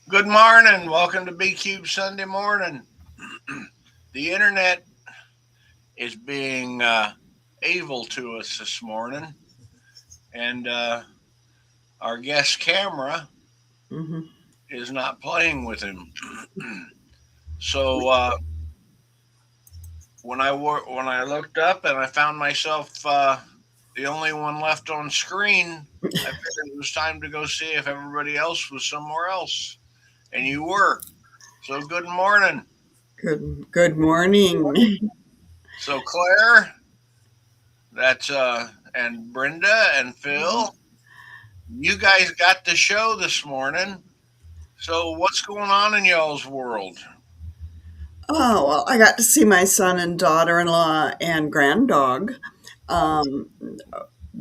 Good morning. Welcome to B Cube Sunday morning. The internet is being evil to us this morning, and our guest camera Hmm. is not playing with him. So when I looked up and I found myself the only one left on screen, I figured it was time to go see if everybody else was somewhere else, and you were. So good morning. Good morning. So Claire, that's and Brenda and Phil, you guys got the show this morning. So what's going on in y'all's world? Oh, well, I got to see my son and daughter-in-law and granddog um,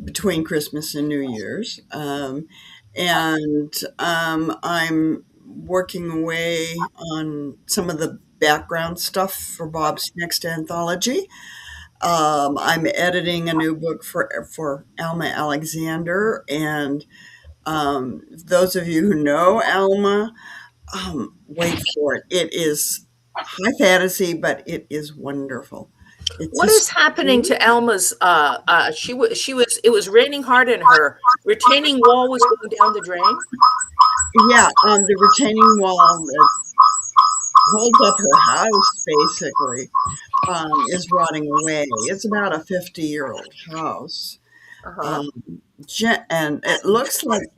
between Christmas and New Year's. And I'm working away on some of the background stuff for Bob's next anthology. I'm editing a new book for Alma Alexander, and those of you who know Alma, wait for it. It is high fantasy, but it is wonderful. It's a What is happening story. to Elma's? She was. It was raining hard, and her retaining wall was going down the drain. Yeah, the retaining wall that holds up her house basically is rotting away. It's about a 50-year-old house. Uh huh. Um, and it looks like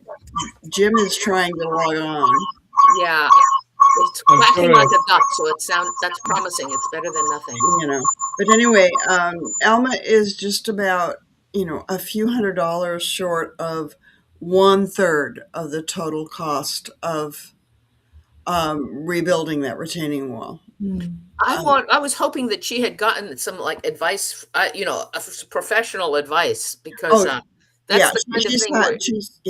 Jim is trying to log on. Yeah, it's I'm quacking sorry. like a duck, so that's promising. It's better than nothing. But anyway, Alma is just about, a few $100s short of one third of the total cost of rebuilding that retaining wall. Um, I was hoping that she had gotten some like advice, professional advice, because oh, that's yeah, the kind of thing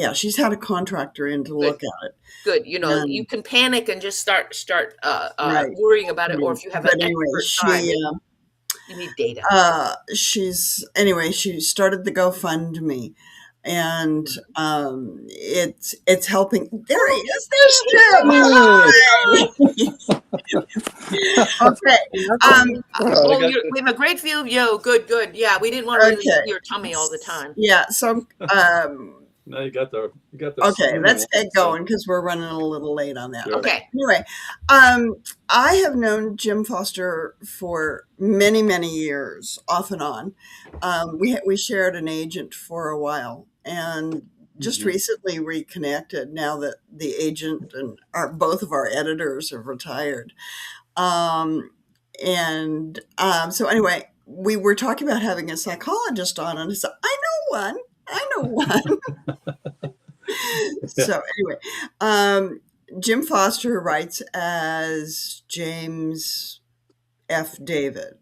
where she's had a contractor in to good, look at it. good. You And can panic and just start right, worrying about it, or right. if you have an But anyway, expert time, you need data. she started the GoFundMe, and it's helping. There he is. There's Jim. Hey. Hi. Okay. Um, Oh, I Oh, got we have a great view of you. Good, good. Yeah, we didn't want to really see okay. your tummy all the time. Yeah. So now you got the okay, swimming let's one. get So going because we're running a little late on that. sure. Okay. Okay. Anyway, um, I have known Jim Foster for many, many years, off and on. We shared an agent for a while, and just Hmm. recently reconnected. Now that the agent and both of our editors have retired, um, and so anyway, we were talking about having a psychologist on, and I said, "I know one. I know one." Yeah. So anyway, um, Jim Foster writes as James F. David,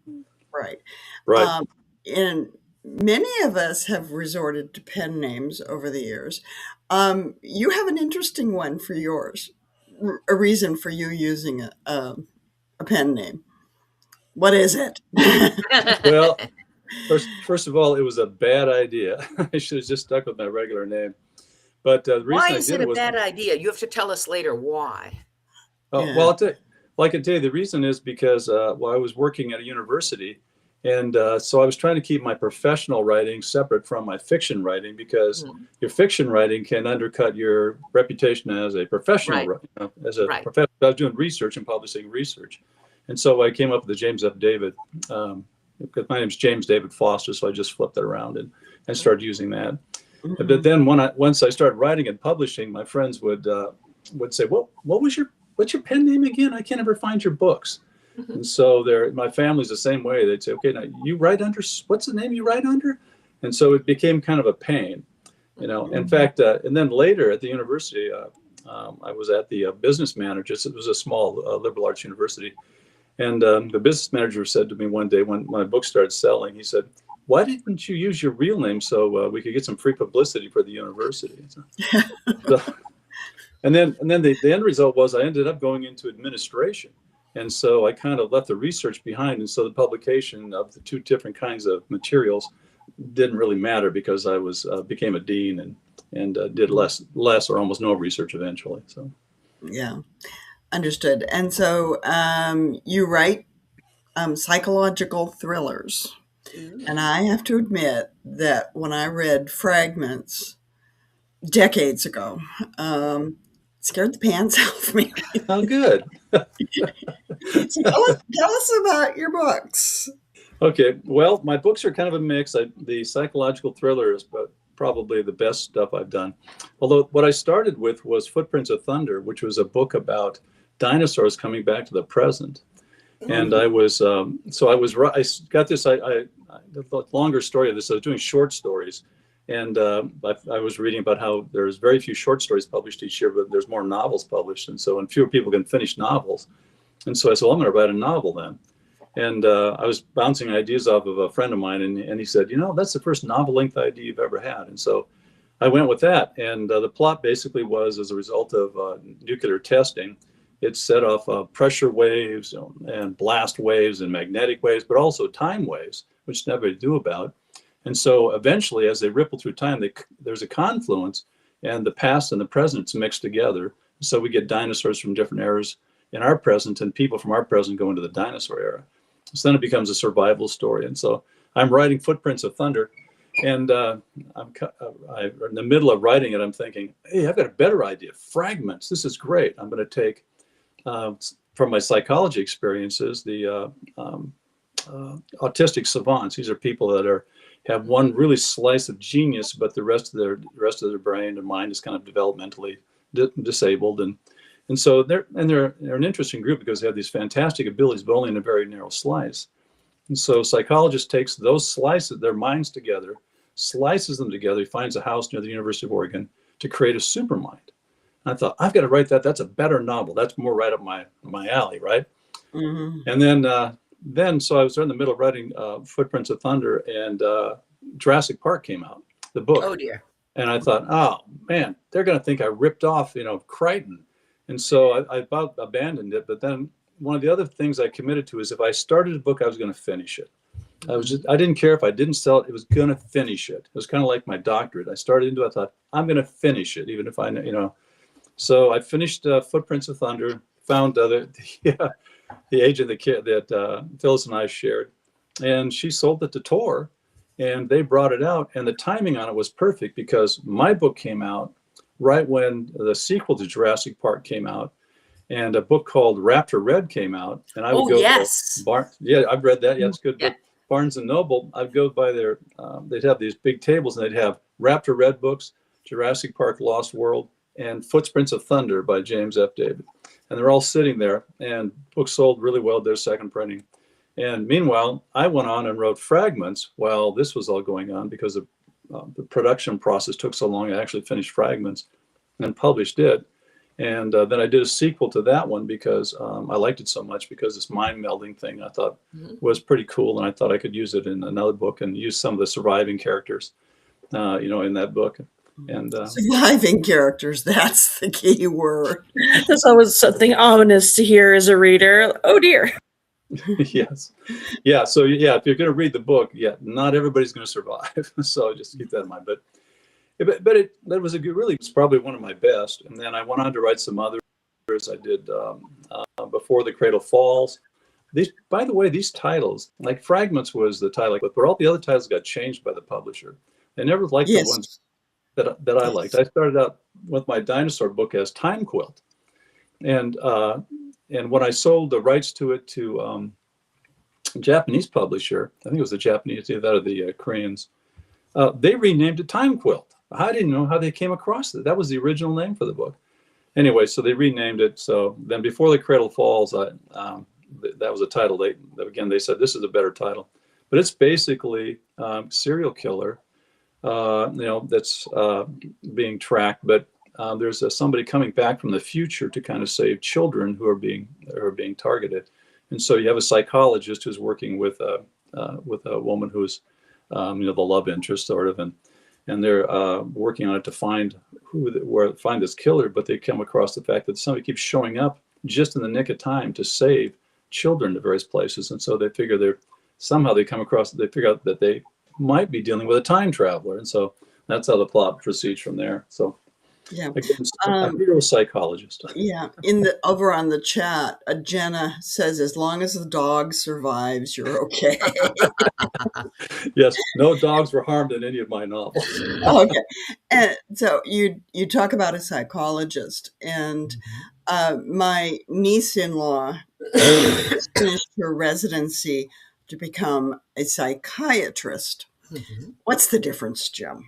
right? Right. Um, and many of us have resorted to pen names over the years. You have an interesting one for yours, a reason for you using a pen name. What is it? Well, first of all, it was a bad idea. I should have just stuck with my regular name. But the Why reason I is did it it a was, bad idea? You have to tell us later why. Yeah. well, I can tell you the reason is because well, I was working at a university, and so I was trying to keep my professional writing separate from my fiction writing because Mhm. your fiction writing can undercut your reputation as a professional. Right, As a right. professional, I was doing research and publishing research, and so I came up with the James F. David. Because my name's James David Foster, so I just flipped it around and started using that. But Mhm. then once I started writing and publishing, my friends would say, "Well, what's your pen name again? I can't ever find your books." Mhm. And so my family's the same way. They'd say, "Okay, now you write under what's the name you write under?" And so it became kind of a pain, you know. In Mhm. fact, and then later at the university, I was at the business manager. It was a small liberal arts university, and the business manager said to me one day when my book started selling, he said, "Why didn't you use your real name so we could get some free publicity for the university?" So, and then the end result was I ended up going into administration, and so I kind of left the research behind, and so the publication of the two different kinds of materials didn't really matter because I was became a dean and did less or almost no research eventually. So Yeah, understood. And so you write psychological thrillers. And I have to admit that when I read Fragments decades ago, it scared the pants off me. Oh, good. So tell us about your books. Okay, well, my books are kind of a mix. The psychological thriller is probably the best stuff I've done. Although what I started with was Footprints of Thunder, which was a book about dinosaurs coming back to the present. And I was I got this. The longer story of this. I was doing short stories, and I was reading about how there's very few short stories published each year, but there's more novels published, and fewer people can finish novels. And so I said, well, I'm going to write a novel then. And I was bouncing ideas off of a friend of mine, and he said, that's the first novel-length idea you've ever had. And so I went with that. And the plot basically was, as a result of nuclear testing, it set off pressure waves and blast waves and magnetic waves, but also time waves, which nobody knew about. And so eventually, as they ripple through time, there's a confluence, and the past and the present mixed together. So we get dinosaurs from different eras in our present, and people from our present go into the dinosaur era. So then it becomes a survival story. And so I'm writing Footprints of Thunder, and I'm in the middle of writing it. I'm thinking, hey, I've got a better idea. Fragments. This is great. I'm going to take from my psychology experiences, the autistic savants. These are people that have one really slice of genius, but the rest of their brain and mind is kind of developmentally disabled, and so they're an interesting group because they have these fantastic abilities, but only in a very narrow slice. And so psychologist takes those slices, their minds together, slices them together. He finds a house near the University of Oregon to create a supermind. I thought, I've got to write that. That's a better novel. That's more right up my alley, right? Mm-hmm. And then, so I was in the middle of writing Footprints of Thunder, and Jurassic Park came out, the book. Oh dear. And I thought, oh man, they're going to think I ripped off, Crichton. And so I about abandoned it. But then one of the other things I committed to is if I started a book, I was going to finish it. I didn't care if I didn't sell it. It was going to finish it. It was kind of like my doctorate. I started into it. I thought, I'm going to finish it, even if So I finished Footprints of Thunder, found the agent that Phyllis and I shared, and she sold it to Tor, and they brought it out, and the timing on it was perfect because my book came out right when the sequel to Jurassic Park came out, and a book called Raptor Red came out, and I would go yes. I've read that. Yeah, it's good. Yeah. Book. Barnes and Noble, I'd go by their, they'd have these big tables, and they'd have Raptor Red books, Jurassic Park Lost World, and Footprints of Thunder by James F. David. And they're all sitting there, and books sold really well, their second printing. And meanwhile, I went on and wrote Fragments while this was all going on because the production process took so long. I actually finished Fragments and published it. And then I did a sequel to that one because I liked it so much, because this mind melding thing I thought was pretty cool. And I thought I could use it in another book and use some of the surviving characters, in that book. And Surviving characters, that's the key word. That's always something ominous to hear as a reader. Oh dear. Yes. Yeah. So yeah, if you're going to read the book, not everybody's going to survive. So just keep that in mind. But that was it's probably one of my best. And then I went on to write some others. I did Before the Cradle Falls. By the way, these titles, like Fragments was the title, but all the other titles got changed by the publisher. They never liked the ones that I liked. I started out with my dinosaur book as Time Quilt, and when I sold the rights to it to a Japanese publisher, I think it was the Japanese, either that or the Koreans, they renamed it Time Quilt. I didn't know how they came across it. That was the original name for the book. Anyway, so they renamed it. So then Before the Cradle Falls, that was a title. They said this is a better title, but it's basically serial killer. That's being tracked, but there's somebody coming back from the future to kind of save children who are being targeted, and so you have a psychologist who's working with a woman who's the love interest sort of, and they're working on it to find find this killer, but they come across the fact that somebody keeps showing up just in the nick of time to save children to various places, and so they figure they figure out that they might be dealing with a time traveler, and so that's how the plot proceeds from there. So Yeah. Again, a hero psychologist. Yeah. Over on the chat, Jenna says, as long as the dog survives, you're okay. Yes, no dogs were harmed in any of my novels. Okay. And so you talk about a psychologist, and my niece-in-law finished her residency to become a psychiatrist. What's the difference, Jim?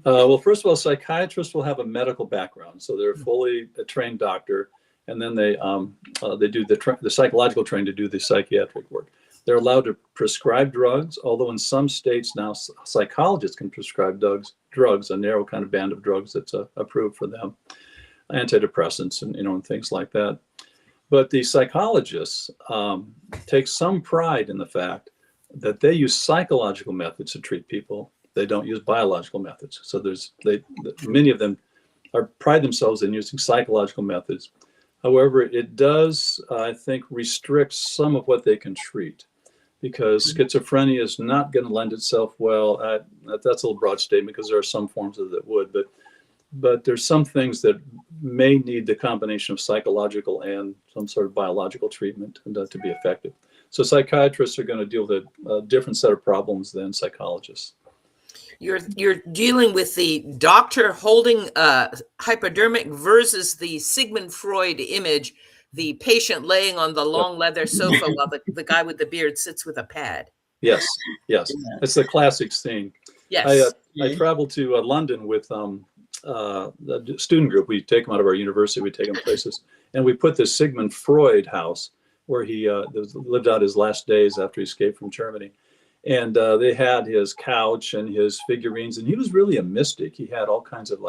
Well, first of all, psychiatrists will have a medical background, so they're fully a trained doctor, and then they do the psychological training to do the psychiatric work. They're allowed to prescribe drugs, although in some states now psychologists can prescribe drugs, a narrow kind of band of drugs that's approved for them, antidepressants and things like that. But the psychologists take some pride in the fact that they use psychological methods to treat people. They don't use biological methods. So many of them pride themselves in using psychological methods. However, it does, I think, restrict some of what they can treat, because schizophrenia is not going to lend itself well. That's a little broad statement, because there are some forms of it that would, but there's some things that may need the combination of psychological and some sort of biological treatment to be effective. So psychiatrists are going to deal with a different set of problems than psychologists. You're dealing with the doctor holding hypodermic versus the Sigmund Freud image, the patient laying on the long leather sofa while the guy with the beard sits with a pad. Yes. It's the classic scene. Yes. I traveled to London with the student group. We take them out of our university, we take them places, and we put this Sigmund Freud house where he lived out his last days after he escaped from Germany. And they had his couch and his figurines, and he was really a mystic. He had all kinds of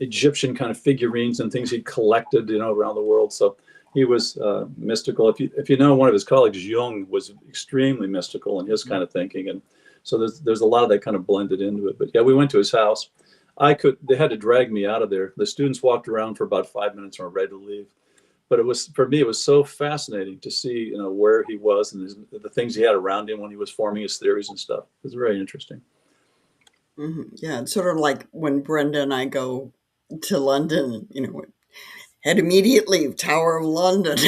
Egyptian kind of figurines and things he'd collected, around the world. So he was mystical. If you know one of his colleagues, Jung, was extremely mystical in his kind of thinking, and so there's a lot of that kind of blended into it. But yeah, we went to his house. They had to drag me out of there. The students walked around for about 5 minutes and were ready to leave. But for me, it was so fascinating to see, where he was and the things he had around him when he was forming his theories and stuff. It was very interesting. Mm-hmm. Yeah, it's sort of like when Brenda and I go to London, head immediately Tower of London.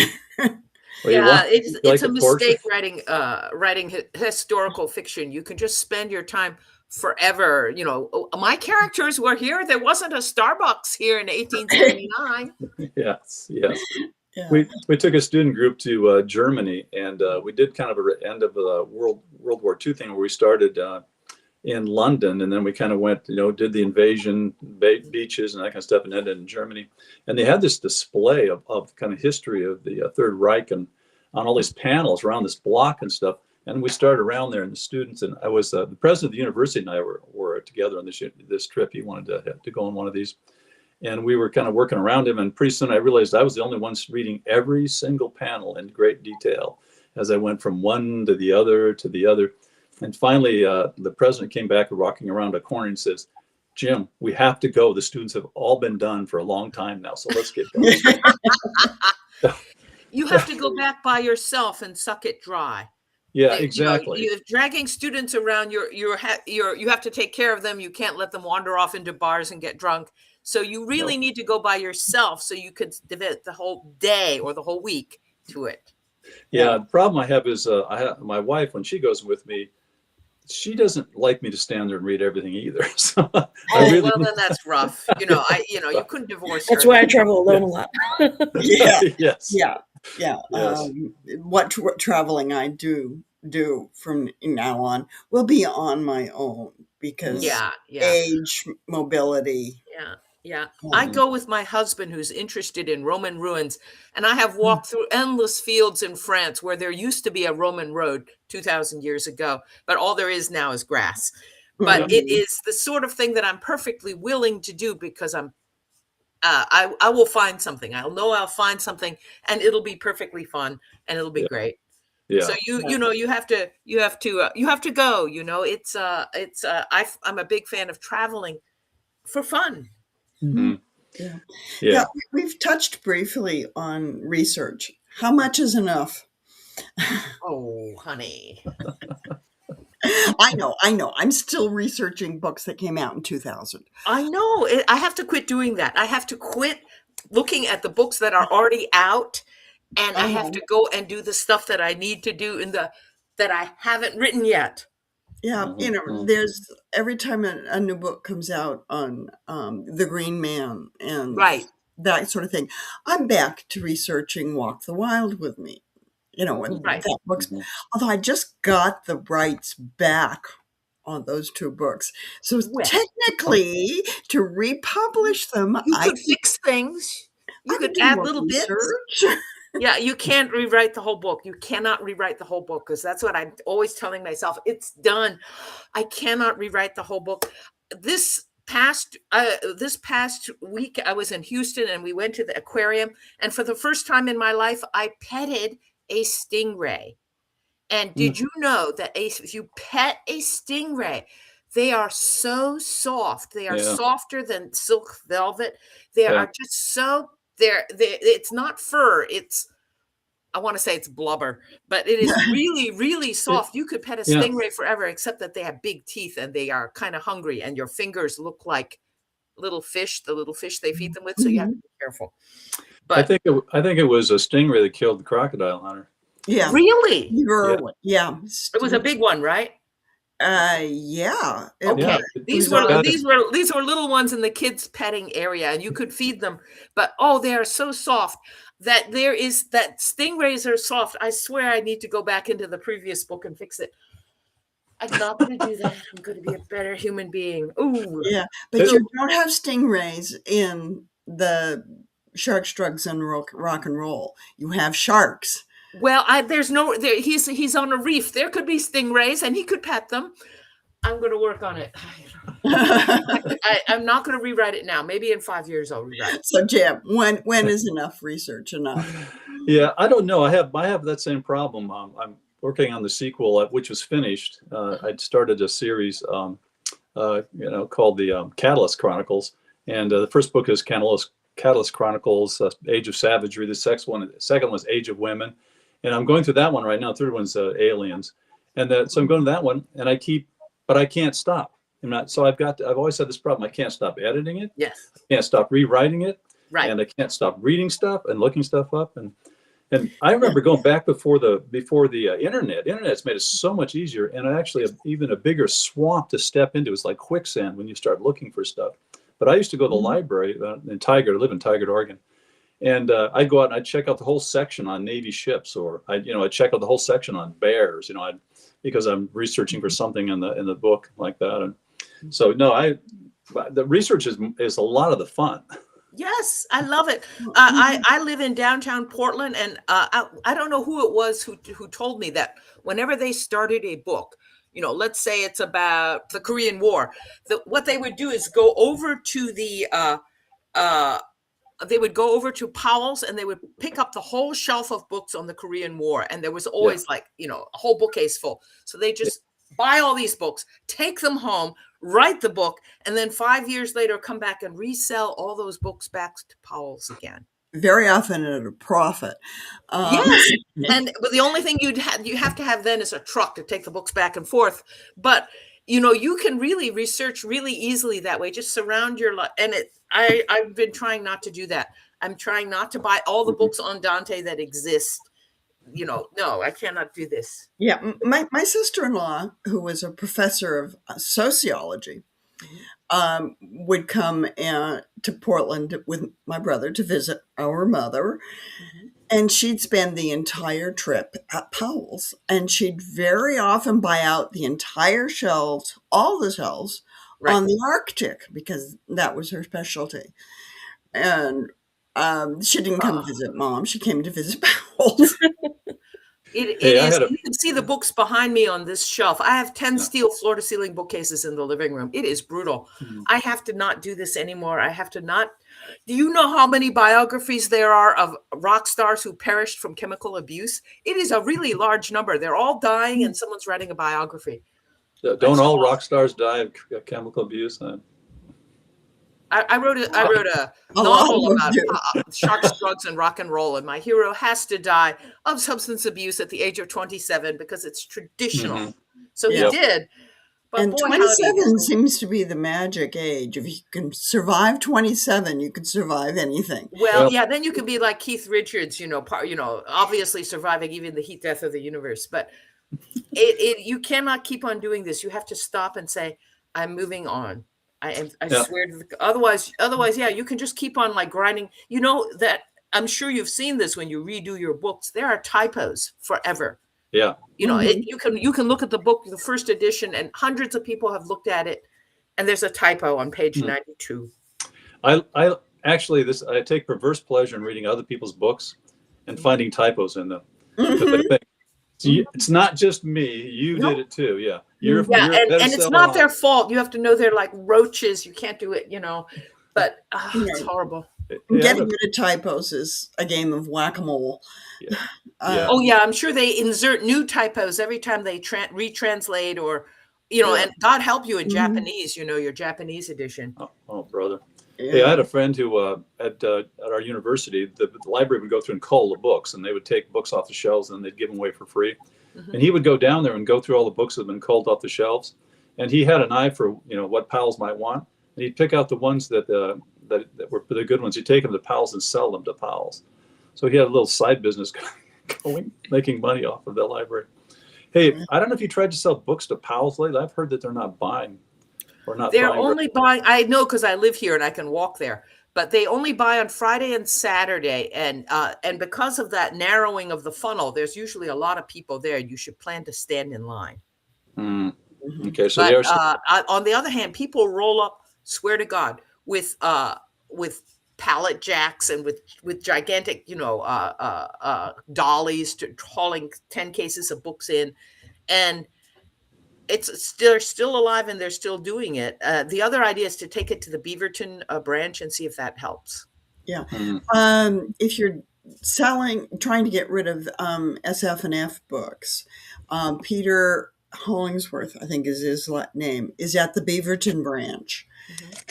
It's a mistake writing historical fiction. You can just spend your time forever. My characters were here. There wasn't a Starbucks here in 1879. Yes. Yeah. We took a student group to Germany, and we did kind of an end of the World War II thing where we started in London, and then we kind of went, did the invasion, beaches and that kind of stuff, and ended in Germany. And they had this display of kind of history of the Third Reich and on all these panels around this block and stuff. And we started around there, and the students, and I was the president of the university, and I were together on this trip. He wanted to go on one of these, and we were kind of working around him. And pretty soon I realized I was the only one reading every single panel in great detail as I went from one to the other to the other. And finally, the president came back walking around a corner and says, "Jim, we have to go. The students have all been done for a long time now, so let's get going." You have to go back by yourself and suck it dry. Yeah, exactly. You're dragging students around. You have to take care of them. You can't let them wander off into bars and get drunk. So you really need to go by yourself so you could devote the whole day or the whole week to it. Yeah, the problem I have is my wife, when she goes with me, she doesn't like me to stand there and read everything either. So then that's rough. You couldn't divorce her. That's why I travel alone a lot. Yeah. Yes. Yeah. Yes. What traveling I do from now on will be on my own because age, mobility. Yeah. I go with my husband, who's interested in Roman ruins, and I have walked through endless fields in France where there used to be a Roman road 2,000 years ago, but all there is now is grass. But it is the sort of thing that I'm perfectly willing to do because I will find something. I'll find something, and it'll be perfectly fun, and it'll be great. Yeah. So you have to go. I'm a big fan of traveling for fun. Mm-hmm. Yeah. We've touched briefly on research. How much is enough? Oh, honey. I know. I'm still researching books that came out in 2000. I know. I have to quit doing that. I have to quit looking at the books that are already out, and I have Uh-huh. to go and do the stuff that I need to do that I haven't written yet. Yeah, Mhm. there's every time a new book comes out on the Green Man and Right. that sort of thing, I'm back to researching Walk the Wild with Me. And Right. that book's, Mhm. although I just got the rights back on those two books. So Well, technically, to republish them, you could fix things. You I could can do add more little bits. research. Yeah, you can't rewrite the whole book. You cannot rewrite the whole book because that's what I'm always telling myself. It's done. I cannot rewrite the whole book. This past week, I was in Houston and we went to the aquarium. And for the first time in my life, I petted a stingray. And Mm. did you know that if you pet a stingray, they are so soft. They are Yeah. softer than silk velvet. They Yeah. are just so it's not fur. I want to say it's blubber, but it is really, really soft. You could pet a Yeah. stingray forever, except that they have big teeth and they are kind of hungry, and your fingers look like little fish, the little fish they feed them with. So you have to Mhm. be careful. I But think it was a stingray that killed the crocodile hunter. Yeah, really, Yeah. yeah. it was a big one, right? Yeah, Yeah. Okay. it was These were little ones in the kids petting area, and you could feed them, but they are so soft that stingrays are soft. I swear I need to go back into the previous book and fix it. I'm not going to do that. I'm going to be a better human being. Ooh. Yeah, but you don't have stingrays in the Sharks, Drugs, and Rock and Roll. You have sharks. Well, he's on a reef. There could be stingrays, and he could pet them. I'm going to work on it. I'm not going to rewrite it now. Maybe in 5 years I'll rewrite it. So, Jim, when is enough research enough? Yeah, I don't know. I have that same problem. I'm working on the sequel, which was finished. I'd started a series, called the Catalyst Chronicles, and the first book is Catalyst Chronicles, Age of Savagery. The second one is Age of Women, and I'm going through that one right now. The third one's Aliens, so I'm going to that one, and but I can't stop. I've always had this problem. I can't stop editing it. Yes. I can't stop rewriting it. Right. And I can't stop reading stuff and looking stuff up. And I remember going back before the internet. Internet's made it so much easier, and actually even a bigger swamp to step into. It's like quicksand when you start looking for stuff. But I used to go to the library in Tigard. I live in Tigard, Oregon, and I'd go out and I'd check out the whole section on Navy ships, or I'd check out the whole section on bears. Because I'm researching for something in the book like that. And so the research is a lot of the fun. Yes, I love it. I live in downtown Portland, and I don't know who it was who told me that whenever they started a book, let's say it's about the Korean War, what they would do is go over to they would go over to Powell's and they would pick up the whole shelf of books on the Korean War, and there was always a whole bookcase full. So they just buy all these books, take them home, write the book, and then 5 years later come back and resell all those books back to Powell's again. Very often at a profit. Yes, but the only thing you have to have then is a truck to take the books back and forth. But you can really research really easily that way. Just surround your life, and I've been trying not to do that. I'm trying not to buy all the books on Dante that exist. No, I cannot do this. Yeah, my sister-in-law, who was a professor of sociology, would come to Portland with my brother to visit our mother, and she'd spend the entire trip at Powell's, and she'd very often buy out the entire shelves, all the shelves, on the Arctic, because that was her specialty. And she didn't come to visit Mom; she came to visit Powell's. You can see the books behind me on this shelf. I have 10 steel floor-to-ceiling bookcases in the living room. It is brutal. I have to not do this anymore. I have to not. Do you know how many biographies there are of rock stars who perished from chemical abuse? It is a really large number. They're all dying, and someone's writing a biography. Don't all rock stars die of chemical abuse? I wrote a novel about sharks, drugs, and rock and roll, and my hero has to die of substance abuse at the age of 27 because it's traditional So he Yeah. did. But And boy, howdy. 27 seems to be the magic age. If you can survive 27, you can survive anything. Well, yeah, then you could be like Keith Richards, obviously surviving even the heat death of the universe. But you cannot keep on doing this. You have to stop and say, I'm moving on. I swear to otherwise, yeah, you can just keep on like grinding. You know that I'm sure you've seen this when you redo your books. There are typos forever. Yeah. You can look at the book, the first edition, and hundreds of people have looked at it, and there's a typo on page 92. I actually I take perverse pleasure in reading other people's books and finding typos in them. It's not just me. You did it too. Yeah. And it's not their fault. You have to know they're like roaches. You can't do it, but it's horrible. Getting rid of typos is a game of whack-a-mole. Yeah. Oh yeah, I'm sure they insert new typos every time they retranslate or, and God help you in Japanese, your Japanese edition. Oh brother. Yeah. Hey, I had a friend who at our university, the library would go through and cull the books, and they would take books off the shelves and they'd give them away for free. And he would go down there and go through all the books that had been culled off the shelves. And he had an eye for what pals might want, and he'd pick out the ones that were the good ones. He'd take them to pals and sell them to pals. So he had a little side business going, making money off of the library. Hey, I don't know if you tried to sell books to pals lately. I've heard that they're not buying. They're only buying. I know because I live here and I can walk there. But they only buy on Friday and Saturday, and because of that narrowing of the funnel, there's usually a lot of people there. You should plan to stand in line. Okay, so on the other hand, people roll up. Swear to God, with pallet jacks and with gigantic, dollies hauling 10 cases of books in, and they're still alive and they're still doing it. The other idea is to take it to the Beaverton branch and see if that helps. Yeah. If you're trying to get rid of SF&F books, Peter Hollingsworth, I think is his name, is at the Beaverton branch.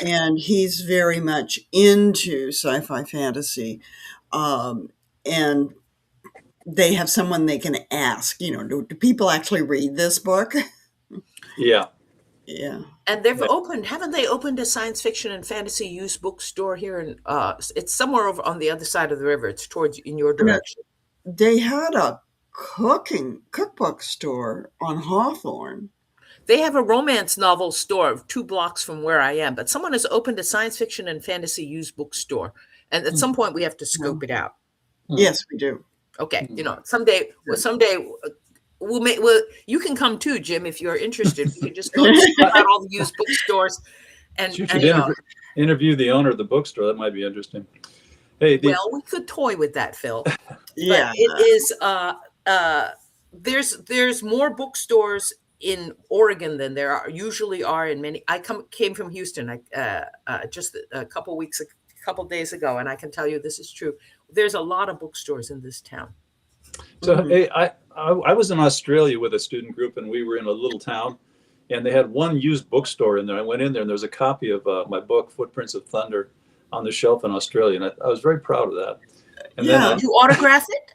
And he's very much into sci-fi fantasy. And they have someone they can ask, do people actually read this book? Yeah. And haven't they opened a science fiction and fantasy used bookstore here in it's somewhere over on the other side of the river. It's in your direction. They had a cookbook store on Hawthorne. They have a romance novel store 2 blocks from where I am, but someone has opened a science fiction and fantasy used bookstore. And at some point we have to scope it out. Yes, we do. Okay. Someday you can come too, Jim, if you're interested. We can just go check out all the used bookstores and interview the owner of the bookstore. That might be interesting. Hey, we could toy with that, Phil. Yeah, but it is. There's more bookstores in Oregon than there usually are in many. I came from Houston. Just a couple days ago, and I can tell you this is true. There's a lot of bookstores in this town. So hey, I was in Australia with a student group, and we were in a little town, and they had one used bookstore in there. I went in there, and there was a copy of my book, Footprints of Thunder, on the shelf in Australia, and I was very proud of that. And then, did you autograph it?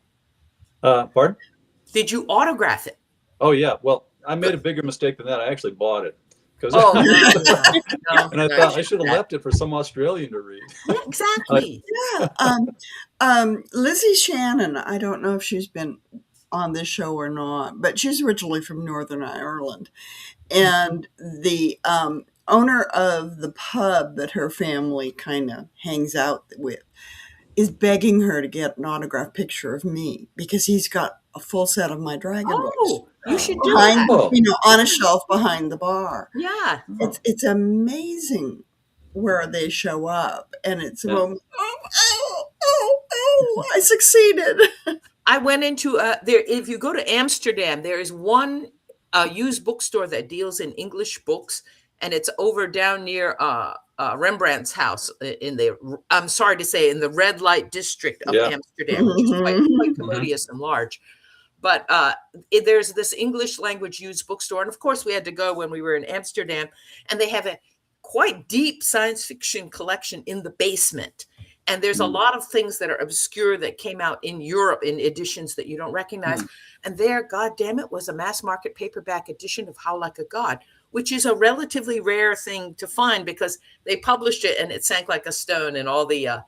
Pardon? Did you autograph it? Oh yeah. Well, I made a bigger mistake than that. I actually bought it. And I thought I should have left it for some Australian to read. Yeah, exactly. Lizzie Shannon, I don't know if she's been on this show or not, but she's originally from Northern Ireland. And the owner of the pub that her family kind of hangs out with is begging her to get an autographed picture of me because he's got a full set of my dragon books. You should do that. On a shelf behind the bar. Yeah. It's amazing where they show up. And it's a moment, I succeeded. I went into there. If you go to Amsterdam, there is one used bookstore that deals in English books, and it's over down near Rembrandt's house in the red light district of Amsterdam, which is quite commodious and large. But there's this English language used bookstore, and of course we had to go when we were in Amsterdam, and they have a quite deep science fiction collection in the basement. And there's a lot of things that are obscure that came out in Europe in editions that you don't recognize. And there, God damn it, was a mass market paperback edition of How Like a God, which is a relatively rare thing to find because they published it and it sank like a stone, and all the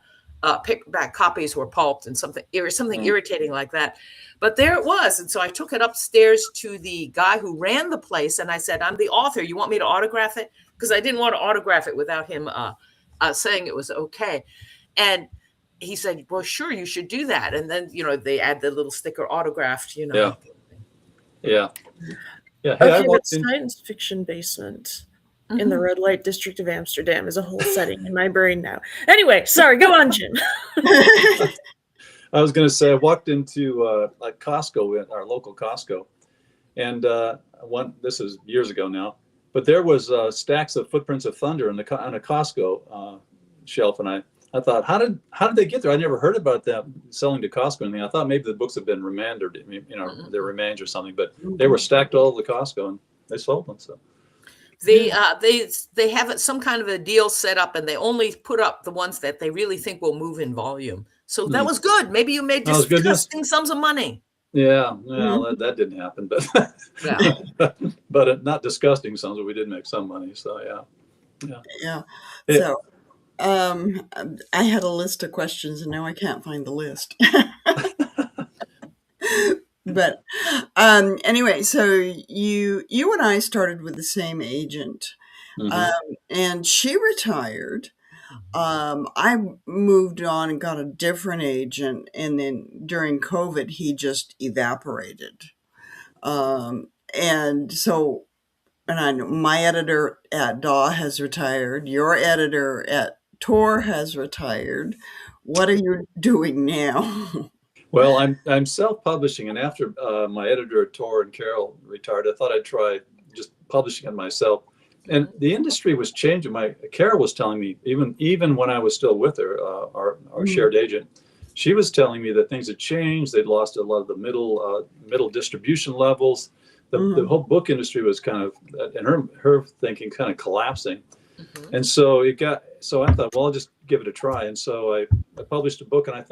paperback copies were pulped and something irritating like that. But there it was. And so I took it upstairs to the guy who ran the place, and I said, I'm the author. You want me to autograph it? Because I didn't want to autograph it without him saying it was okay. And he said, well, sure, you should do that. And then, they add the little sticker autographed, Yeah. Hey, Okay, but Science Fiction Basement in the red light district of Amsterdam is a whole setting in my brain now. Anyway, sorry, go on, Jim. I was going to say, I walked into like Costco, our local Costco, and this is years ago now, but there was stacks of Footprints of Thunder on a Costco shelf, and I thought, how did they get there? I never heard about that selling to Costco or anything. I thought maybe the books have been remanded, their remains or something, but they were stacked all over the Costco, and they sold them. So they have some kind of a deal set up, and they only put up the ones that they really think will move in volume. So that was good. Maybe you made disgusting sums of money. Yeah, that didn't happen, but but not disgusting sums, but we did make some money. So yeah. So. I had a list of questions and now I can't find the list. But anyway, so you and I started with the same agent, and she retired. I moved on and got a different agent, and then during COVID, he just evaporated. And so, and I know my editor at DAW has retired. Your editor at Tor has retired. What are you doing now? Well, I'm self-publishing, and after my editor at Tor and Carol retired, I thought I'd try just publishing it myself. And the industry was changing. Carol was telling me, even when I was still with her, our shared agent, she was telling me that things had changed. They'd lost a lot of the middle distribution levels. The whole book industry was kind of, in her thinking, kind of collapsing. And so I thought, well, I'll just give it a try. And so I published a book, and I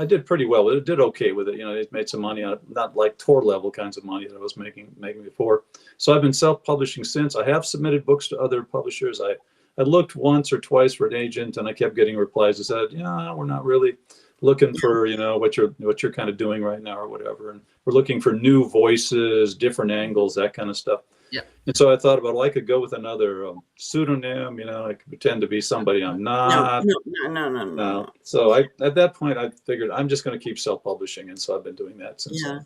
did pretty well with it. Did okay with it. It made some money on it, not like Tor level kinds of money that I was making before. So I've been self-publishing since. I have submitted books to other publishers. I looked once or twice for an agent, and I kept getting replies that said, yeah, we're not really looking for, what you're kind of doing right now or whatever. And we're looking for new voices, different angles, that kind of stuff. Yeah. And so I thought about, well, I could go with another pseudonym, I could pretend to be somebody I'm not. No. So at that point, I figured I'm just going to keep self-publishing. And so I've been doing that since. Yeah.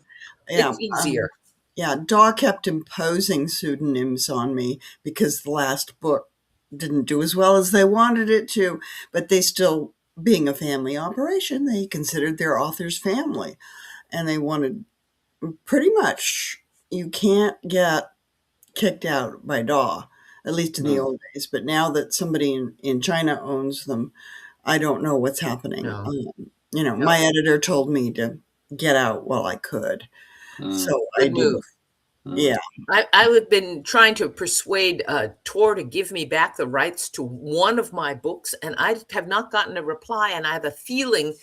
It's easier. DAW kept imposing pseudonyms on me because the last book didn't do as well as they wanted it to, but they still, being a family operation, they considered their author's family. And they wanted pretty much, you can't get kicked out by DAW, at least in the old days. But now that somebody in China owns them, I don't know what's happening. No. My editor told me to get out while I could. So I do. Yeah. I've been trying to persuade Tor to give me back the rights to one of my books, and I have not gotten a reply, and I have a feeling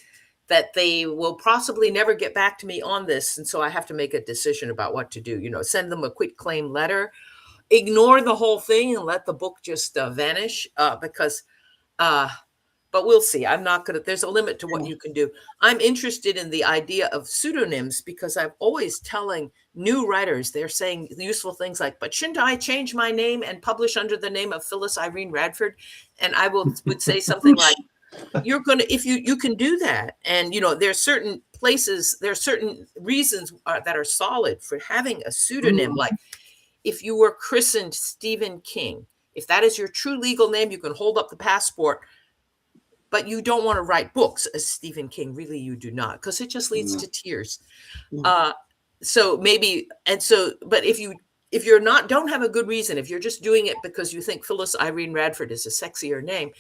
that they will possibly never get back to me on this. And so I have to make a decision about what to do, send them a quit claim letter, ignore the whole thing and let the book just vanish because, but we'll see. I'm not going to, there's a limit to what you can do. I'm interested in the idea of pseudonyms because I'm always telling new writers, they're saying useful things like, but shouldn't I change my name and publish under the name of Phyllis Irene Radford? And I would say something like, you're going to, if you can do that. And, there's certain places, there are certain reasons that are solid for having a pseudonym. Like if you were christened Stephen King, if that is your true legal name, you can hold up the passport, but you don't want to write books as Stephen King. Really, you do not, because it just leads to tears. So maybe, but if you're not, don't have a good reason, if you're just doing it because you think Phyllis Irene Radford is a sexier name,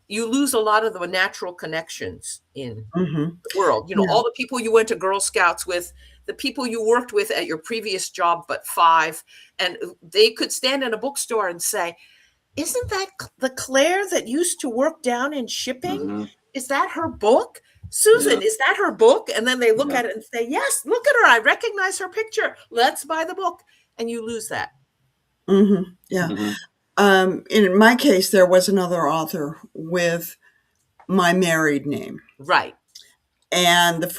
you lose a lot of the natural connections in the world. All the people you went to Girl Scouts with, the people you worked with at your previous job, but 5, and they could stand in a bookstore and say, isn't that the Clare that used to work down in shipping? Mm-hmm. Is that her book? Susan, Yeah. is that her book? And then they look Yeah. at it and say, yes, look at her. I recognize her picture. Let's buy the book. And you lose that. Mm-hmm. Yeah. Mm-hmm. In my case, there was another author with my married name. Right. And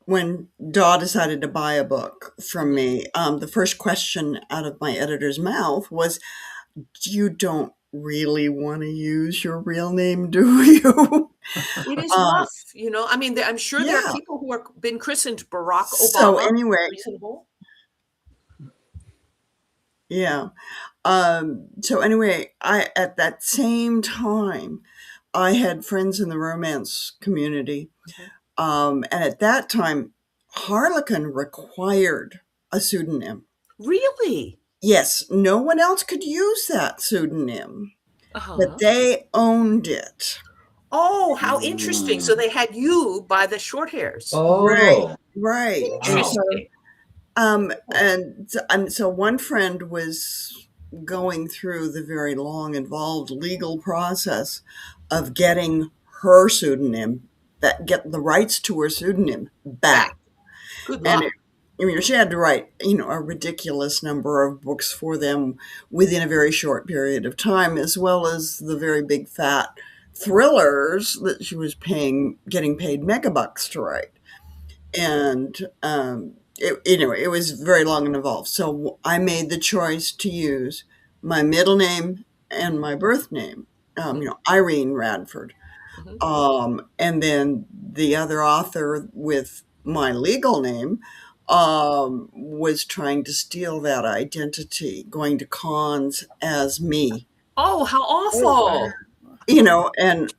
when Daw decided to buy a book from me, the first question out of my editor's mouth was, you don't really want to use your real name, do you? It is rough, I mean, I'm sure there are Yeah. people who have been christened Barack So Obama. anyway, Reasonable. yeah. So anyway, at that same time, I had friends in the romance community. And at that time, Harlequin required a pseudonym. Really? Yes, no one else could use that pseudonym, but they owned it. Oh, how interesting. So they had you by the short hairs. Oh, Right. Interesting. And so one friend was going through the very long, involved legal process of getting her pseudonym, get the rights to her pseudonym back. Good luck. And she had to write, a ridiculous number of books for them within a very short period of time, as well as the very big fat thrillers that she was getting paid megabucks to write. And it was very long and involved. So I made the choice to use my middle name and my birth name, Irene Radford. And then the other author with my legal name was trying to steal that identity, going to cons as me. Oh, how awful. And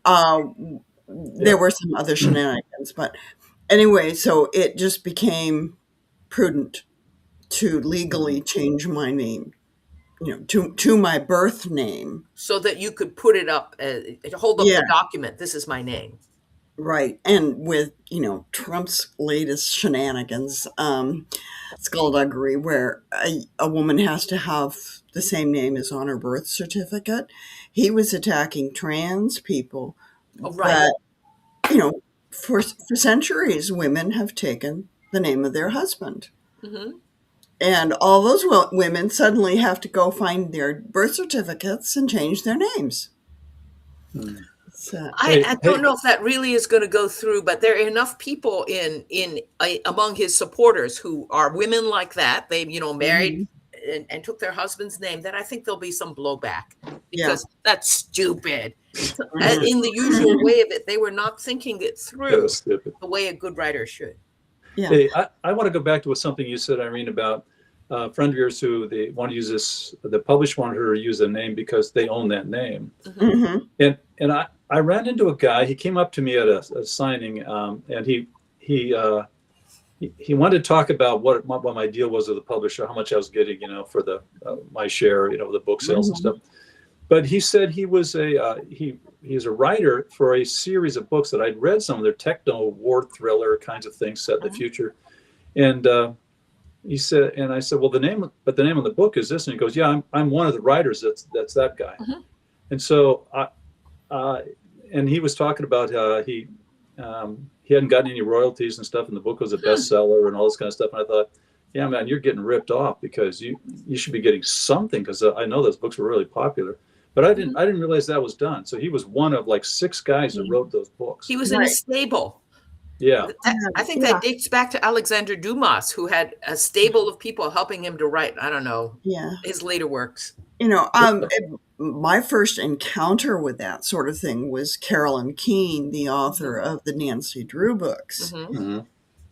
there were some other shenanigans, but anyway, so it just became prudent to legally change my name, to my birth name. So that you could put it up, hold up the document. This is my name. Right. And with, Trump's latest shenanigans, skullduggery, where a woman has to have the same name as on her birth certificate. He was attacking trans people. Oh, right. But, for centuries, women have taken the name of their husband. Mm-hmm. And all those women suddenly have to go find their birth certificates and change their names. I don't know if that really is going to go through, but there are enough people among his supporters who are women like that. They, married and took their husband's name, that I think there'll be some blowback because that's stupid. In the usual way of it, they were not thinking it through the way a good writer should. Yeah. Hey, I want to go back to something you said, Irene, about a friend of yours who they want to use this. The publisher wanted her to use a name because they own that name. Mm-hmm. And I ran into a guy. He came up to me at a signing, and he wanted to talk about what my deal was with the publisher, how much I was getting, for the my share, the book sales and stuff. But he said he was he's a writer for a series of books that I'd read, some of their techno war thriller kinds of things set in the future. And he said, and I said, well, the name of the book is this. And he goes, yeah, I'm one of the writers. That's that guy. And so and he was talking about he hadn't gotten any royalties and stuff, and the book was a bestseller and all this kind of stuff. And I thought, yeah, man, you're getting ripped off because you should be getting something, because I know those books were really popular. But I didn't realize that was done. So he was one of like 6 guys that wrote those books. He was in a stable. Yeah. I think that dates back to Alexander Dumas, who had a stable of people helping him to write, I don't know, his later works. My first encounter with that sort of thing was Carolyn Keene, the author of the Nancy Drew books.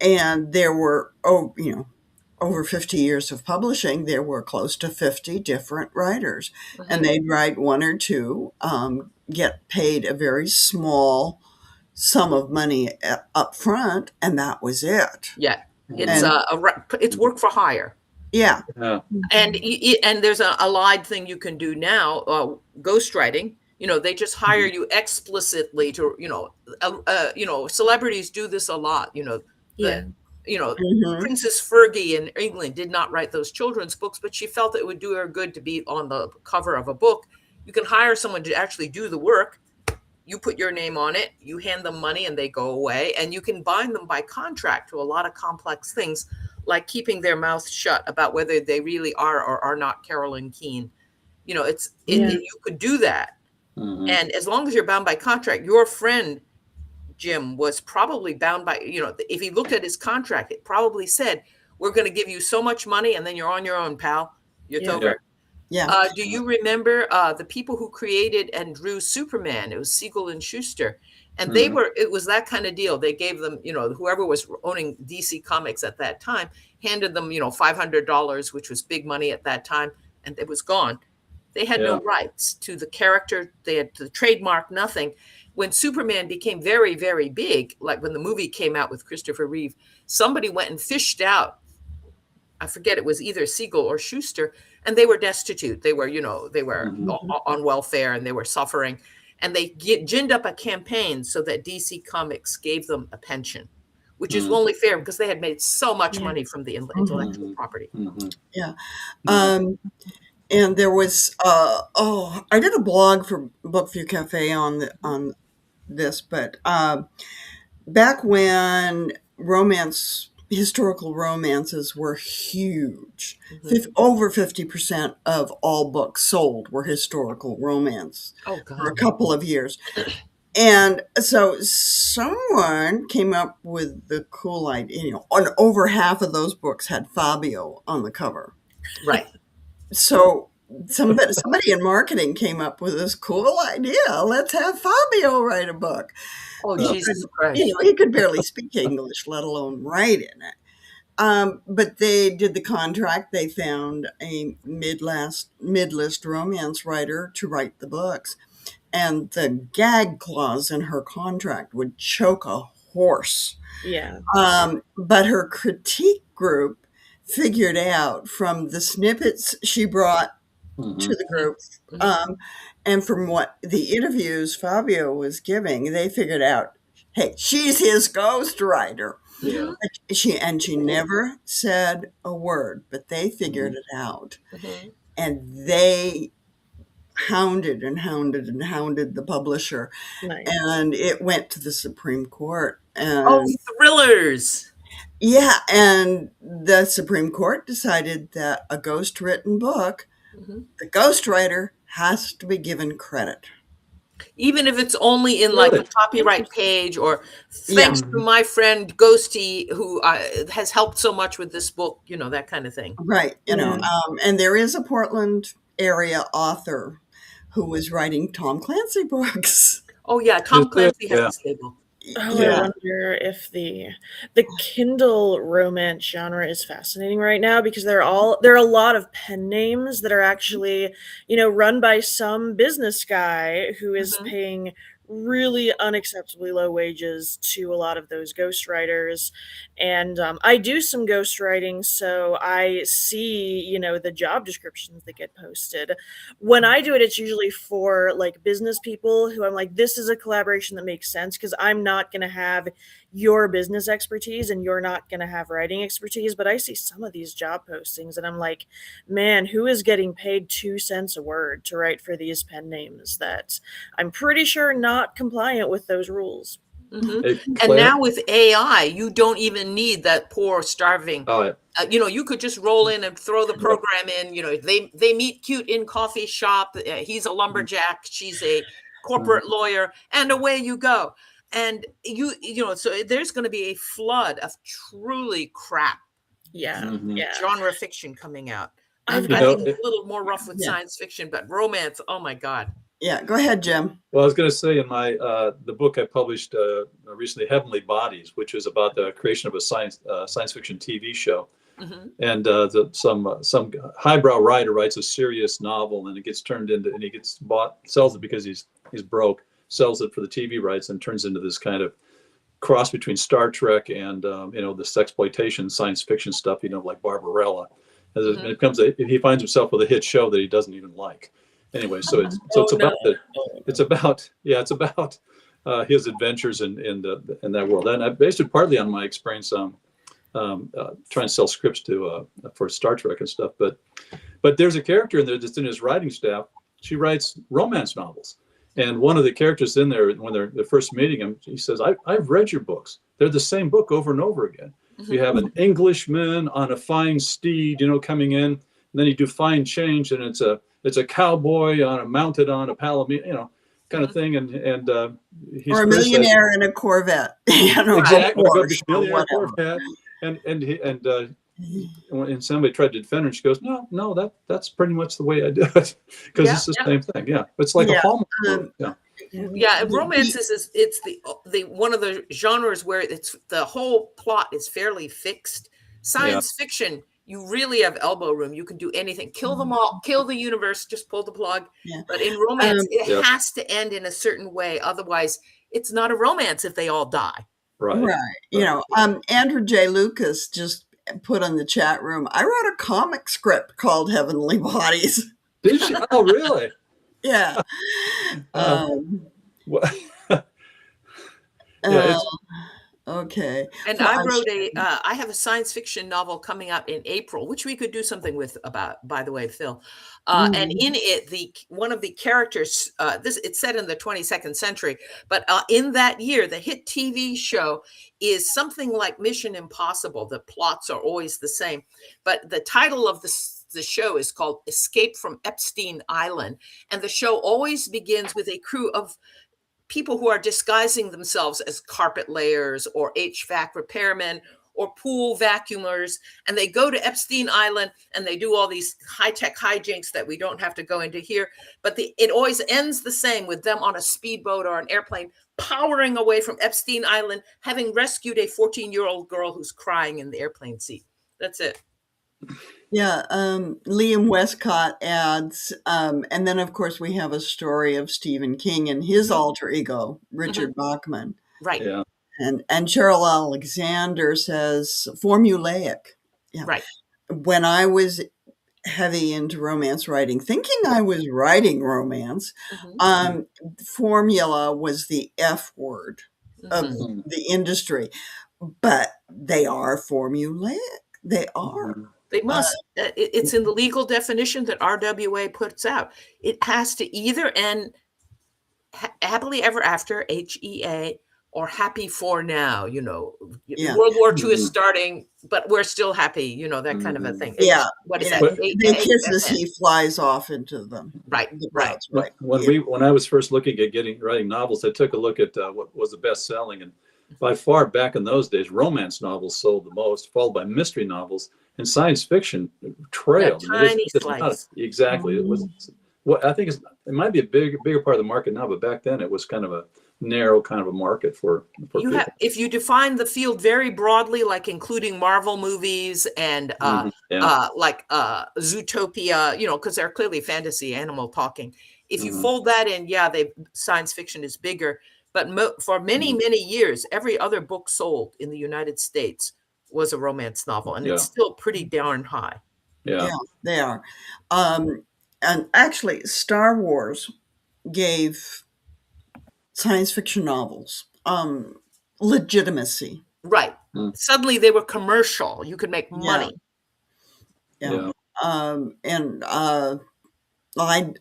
And there were, over 50 years of publishing, there were close to 50 different writers. And they'd write 1 or 2, get paid a very small sum of money up front, and that was it. Yeah. It's work for hire. Yeah. And there's a allied thing you can do now, ghostwriting. They just hire you explicitly to, celebrities do this a lot. Princess Fergie in England did not write those children's books, but she felt it would do her good to be on the cover of a book. You can hire someone to actually do the work. You put your name on it, you hand them money and they go away, and you can bind them by contract to a lot of complex things, like keeping their mouth shut about whether they really are or are not Carolyn Keene. You know, you could do that. Mm-hmm. And as long as you're bound by contract, your friend Jim was probably bound by, you know, if he looked at his contract, it probably said, we're going to give you so much money and then you're on your own, pal. It's over. Yeah. Do you remember the people who created and drew Superman? It was Siegel and Schuster. And it was that kind of deal. They gave them, you know, whoever was owning DC Comics at that time, handed them, you know, $500, which was big money at that time, and it was gone. They had no rights to the character. They had the trademark, nothing. When Superman became very, very big, like when the movie came out with Christopher Reeve, somebody went and fished out, I forget, it was either Siegel or Schuster, and they were destitute. They were, you know, they were on welfare and they were suffering. And they ginned up a campaign so that DC Comics gave them a pension, which is only fair because they had made so much money from the intellectual property. Yeah. And there was, I did a blog for Bookview Cafe on this, but back when historical romances were huge, over 50% of all books sold were historical romance for a couple of years. And so someone came up with the cool idea, you know, on over half of those books had Fabio on the cover. Right. So somebody in marketing came up with this cool idea. Let's have Fabio write a book. Oh, Jesus Christ. You know, he could barely speak English, let alone write in it. But they did the contract. They found a mid-list romance writer to write the books. And the gag clause in her contract would choke a horse. Yeah. But her critique group figured out from the snippets she brought to the group, and from what the interviews Fabio was giving, they figured out, hey, she's his ghostwriter. Yeah. She never said a word, but they figured it out. And they hounded the publisher. Nice. And it went to the Supreme Court. And thrillers. Yeah, and the Supreme Court decided that a ghost-written book, the ghostwriter has to be given credit. Even if it's only in like a copyright page, or thanks to my friend Ghosty, who has helped so much with this book, you know, that kind of thing. Right, you know, and there is a Portland area author who was writing Tom Clancy books. Oh, yeah, Tom Clancy has a stable. I wonder if the Kindle romance genre is fascinating right now, because there are a lot of pen names that are actually, you know, run by some business guy who is paying really unacceptably low wages to a lot of those ghostwriters. And I do some ghostwriting, so I see, you know, the job descriptions that get posted. When I do it, it's usually for like business people who I'm like, this is a collaboration that makes sense, because I'm not going to have your business expertise and you're not going to have writing expertise. But I see some of these job postings and I'm like, man, who is getting paid 2 cents a word to write for these pen names that I'm pretty sure not compliant with those rules? Hey, and now with AI, you don't even need that poor starving. You know, you could just roll in and throw the program in. You know, they meet cute in coffee shop. He's a lumberjack. She's a corporate lawyer, and away you go. And you know, so there's going to be a flood of truly crap, genre fiction coming out. I think it's a little more rough with science fiction, but romance, oh my God. Yeah, go ahead, Jim. Well, I was going to say in my the book I published recently, Heavenly Bodies, which is about the creation of a science fiction TV show. And some highbrow writer writes a serious novel, and it gets turned into, and he gets sells it because he's broke, sells it for the TV rights, and turns into this kind of cross between Star Trek and you know, this exploitation science fiction stuff, you know, like Barbarella. As it becomes he finds himself with a hit show that he doesn't even like. Anyway, so it's about his adventures in that world, and I based it partly on my experience trying to sell scripts for Star Trek and stuff. But there's a character in there that's in his writing staff she writes romance novels. And one of the characters in there, when they're first meeting him, he says, I've read your books. They're the same book over and over again. Mm-hmm. You have an Englishman on a fine steed, coming in, and then you do fine change, and it's a cowboy mounted on a palomino, kind of thing. And he's or a millionaire in a Corvette. Exactly. Or Millionaire Corvette. And somebody tried to defend her, and she goes, no, that's pretty much the way I do it, because it's the same thing. Yeah, it's like a Hallmark movie. Yeah, romance is it's the one of the genres where it's the whole plot is fairly fixed. Science fiction, you really have elbow room. You can do anything. Kill them all. Kill the universe. Just pull the plug. Yeah. But in romance, it has to end in a certain way. Otherwise, it's not a romance if they all die. Right. Andrew J. Lucas just put on the chat room, I wrote a comic script called Heavenly Bodies. Did you? Oh, really? Yeah. Okay. And I wrote I have a science fiction novel coming out in April, which we could do something with about, by the way, Phil. And in it, one of the characters, it's set in the 22nd century, but in that year, the hit TV show is something like Mission Impossible. The plots are always the same, but the title of the show is called Escape from Epstein Island. And the show always begins with a crew of people who are disguising themselves as carpet layers or HVAC repairmen or pool vacuumers. And they go to Epstein Island and they do all these high-tech hijinks that we don't have to go into here. But it always ends the same, with them on a speedboat or an airplane powering away from Epstein Island, having rescued a 14-year-old girl who's crying in the airplane seat. That's it. Yeah, Liam Westcott adds, and then of course we have a story of Stephen King and his alter ego, Richard Bachman. Right. Yeah. And Cheryl Alexander says formulaic. Yeah. Right. When I was heavy into romance writing, thinking I was writing romance, formula was the F word of the industry, but they are formulaic. They are. They must. It's in the legal definition that RWA puts out. It has to either end happily ever after, HEA, or happy for now. World War II is starting, but we're still happy. That kind of a thing. What is that? They kiss as he flies off into them. Right. When I was first looking at writing novels, I took a look at what was the best selling, and by far back in those days, romance novels sold the most, followed by mystery novels, and science fiction trailed. Tiny slice. Exactly. It was. I think it might be a bigger part of the market now, but back then it was kind of a narrow kind of a market for people. If you define the field very broadly, like including Marvel movies and like Zootopia, because they're clearly fantasy animal talking. If you fold that in, science fiction is bigger. But for many, many years, every other book sold in the United States was a romance novel, and it's still pretty darn high. Yeah, they are. And actually, Star Wars gave science fiction novels legitimacy. Right. Suddenly they were commercial. You could make money. Yeah.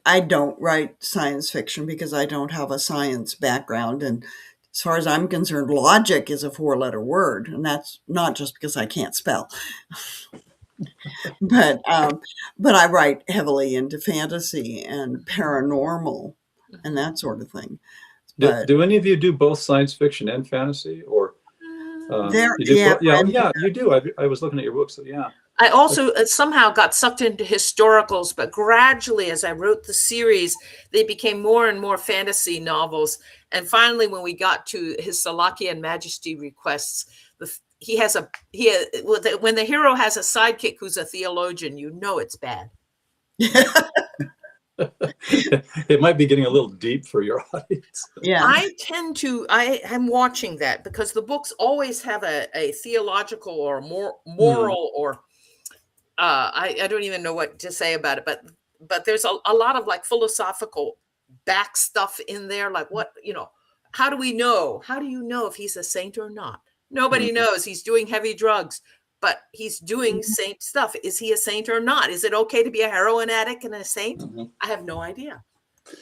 I don't write science fiction because I don't have a science background. And as far as I'm concerned, logic is a 4-letter word. And that's not just because I can't spell. But I write heavily into fantasy and paranormal and that sort of thing. Do any of you do both science fiction and fantasy, or you do? I was looking at your books. I also somehow got sucked into historicals, but gradually, as I wrote the series, they became more and more fantasy novels. And finally, when we got to his Salakian Majesty requests, when the hero has a sidekick who's a theologian, it's bad. It might be getting a little deep for your audience. Yeah, I'm watching that because the books always have a theological or moral or I don't even know what to say about it, but there's a lot of like philosophical back stuff in there, like how do we know? How do you know if he's a saint or not? Nobody knows. He's doing heavy drugs, but he's doing saint stuff. Is he a saint or not? Is it okay to be a heroin addict and a saint? I have no idea.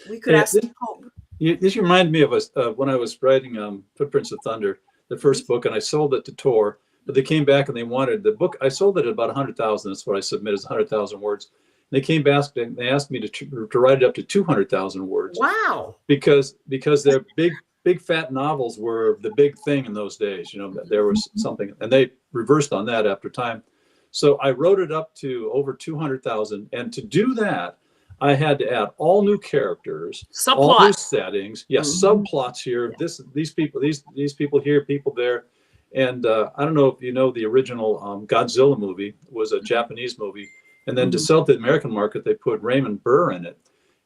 We could ask the Pope. This reminded me of when I was writing Footprints of Thunder, the first book, and I sold it to Tor, but they came back and they wanted the book. I sold it at about 100,000. That's what I submitted, 100,000 words. They came back and they asked me to write it up to 200,000 words. Wow. Because their big fat novels were the big thing in those days. You know, there was something, and they reversed on that after time. So I wrote it up to over 200,000, and to do that, I had to add all new characters, all new settings, subplots here. These people here, people there, and I don't know if you know the original Godzilla movie was a Japanese movie, and then to sell to the American market, they put Raymond Burr in it,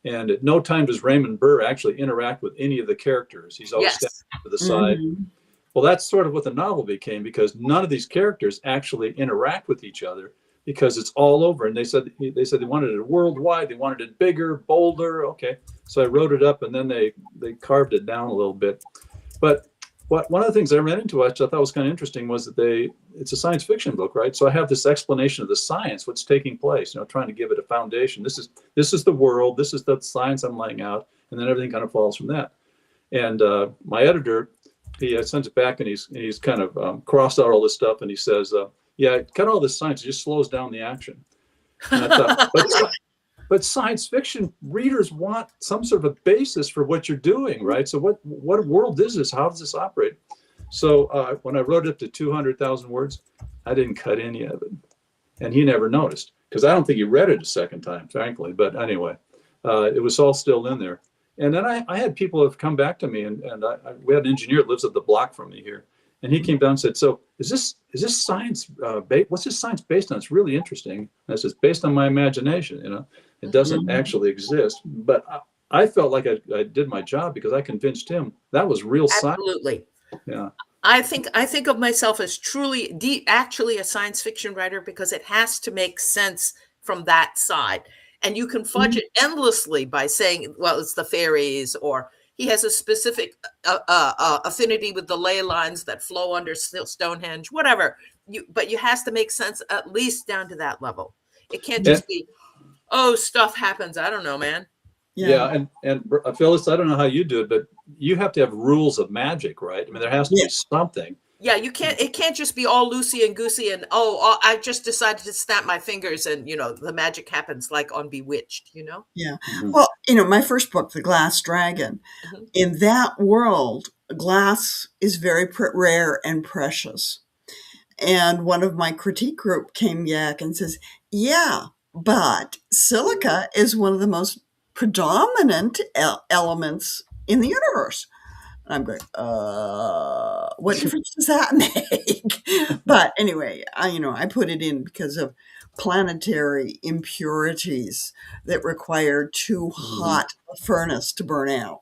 and at no time does Raymond Burr actually interact with any of the characters. He's always standing to the side. Well, that's sort of what the novel became, because none of these characters actually interact with each other, because it's all over. And they said they wanted it worldwide. They wanted it bigger, bolder. Okay. So I wrote it up, and then they carved it down a little bit. But one of the things I ran into, which I thought was kind of interesting, was that it's a science fiction book, right? So I have this explanation of the science, what's taking place, trying to give it a foundation. This is the world. This is the science I'm laying out. And then everything kind of falls from that. And my editor, he sends it back, and he's kind of crossed out all this stuff, and he says, yeah, cut all this science. It just slows down the action. And I thought, but science fiction readers want some sort of a basis for what you're doing, right? So what world is this? How does this operate? So when I wrote it up to 200,000 words, I didn't cut any of it. And he never noticed, because I don't think he read it a second time, frankly. But anyway, it was all still in there. And then I had people have come back to me, and we had an engineer that lives up the block from me here. And he came down and said, so is this science, what's this science based on? It's really interesting. And I said, it's based on my imagination, It doesn't actually exist. But I felt like I did my job, because I convinced him that was real science. Absolutely. Yeah. I think of myself as truly, actually a science fiction writer, because it has to make sense from that side. And you can fudge it endlessly by saying, well, it's the fairies, or he has a specific affinity with the ley lines that flow under Stonehenge, whatever. But you has to make sense at least down to that level. It can't just be, oh, stuff happens. I don't know, man. Yeah, and Phyllis, I don't know how you do it, but you have to have rules of magic, right? I mean, there has to be something. Yeah, you can't. It can't just be all loosey and goosey, and I just decided to snap my fingers, and the magic happens like on Bewitched. Yeah. Well, my first book, The Glass Dragon, in that world, glass is very rare and precious. And one of my critique group came back and says, "Yeah, but silica is one of the most predominant elements in the universe." I'm going, what difference does that make? But anyway, I put it in because of planetary impurities that require too hot a furnace to burn out.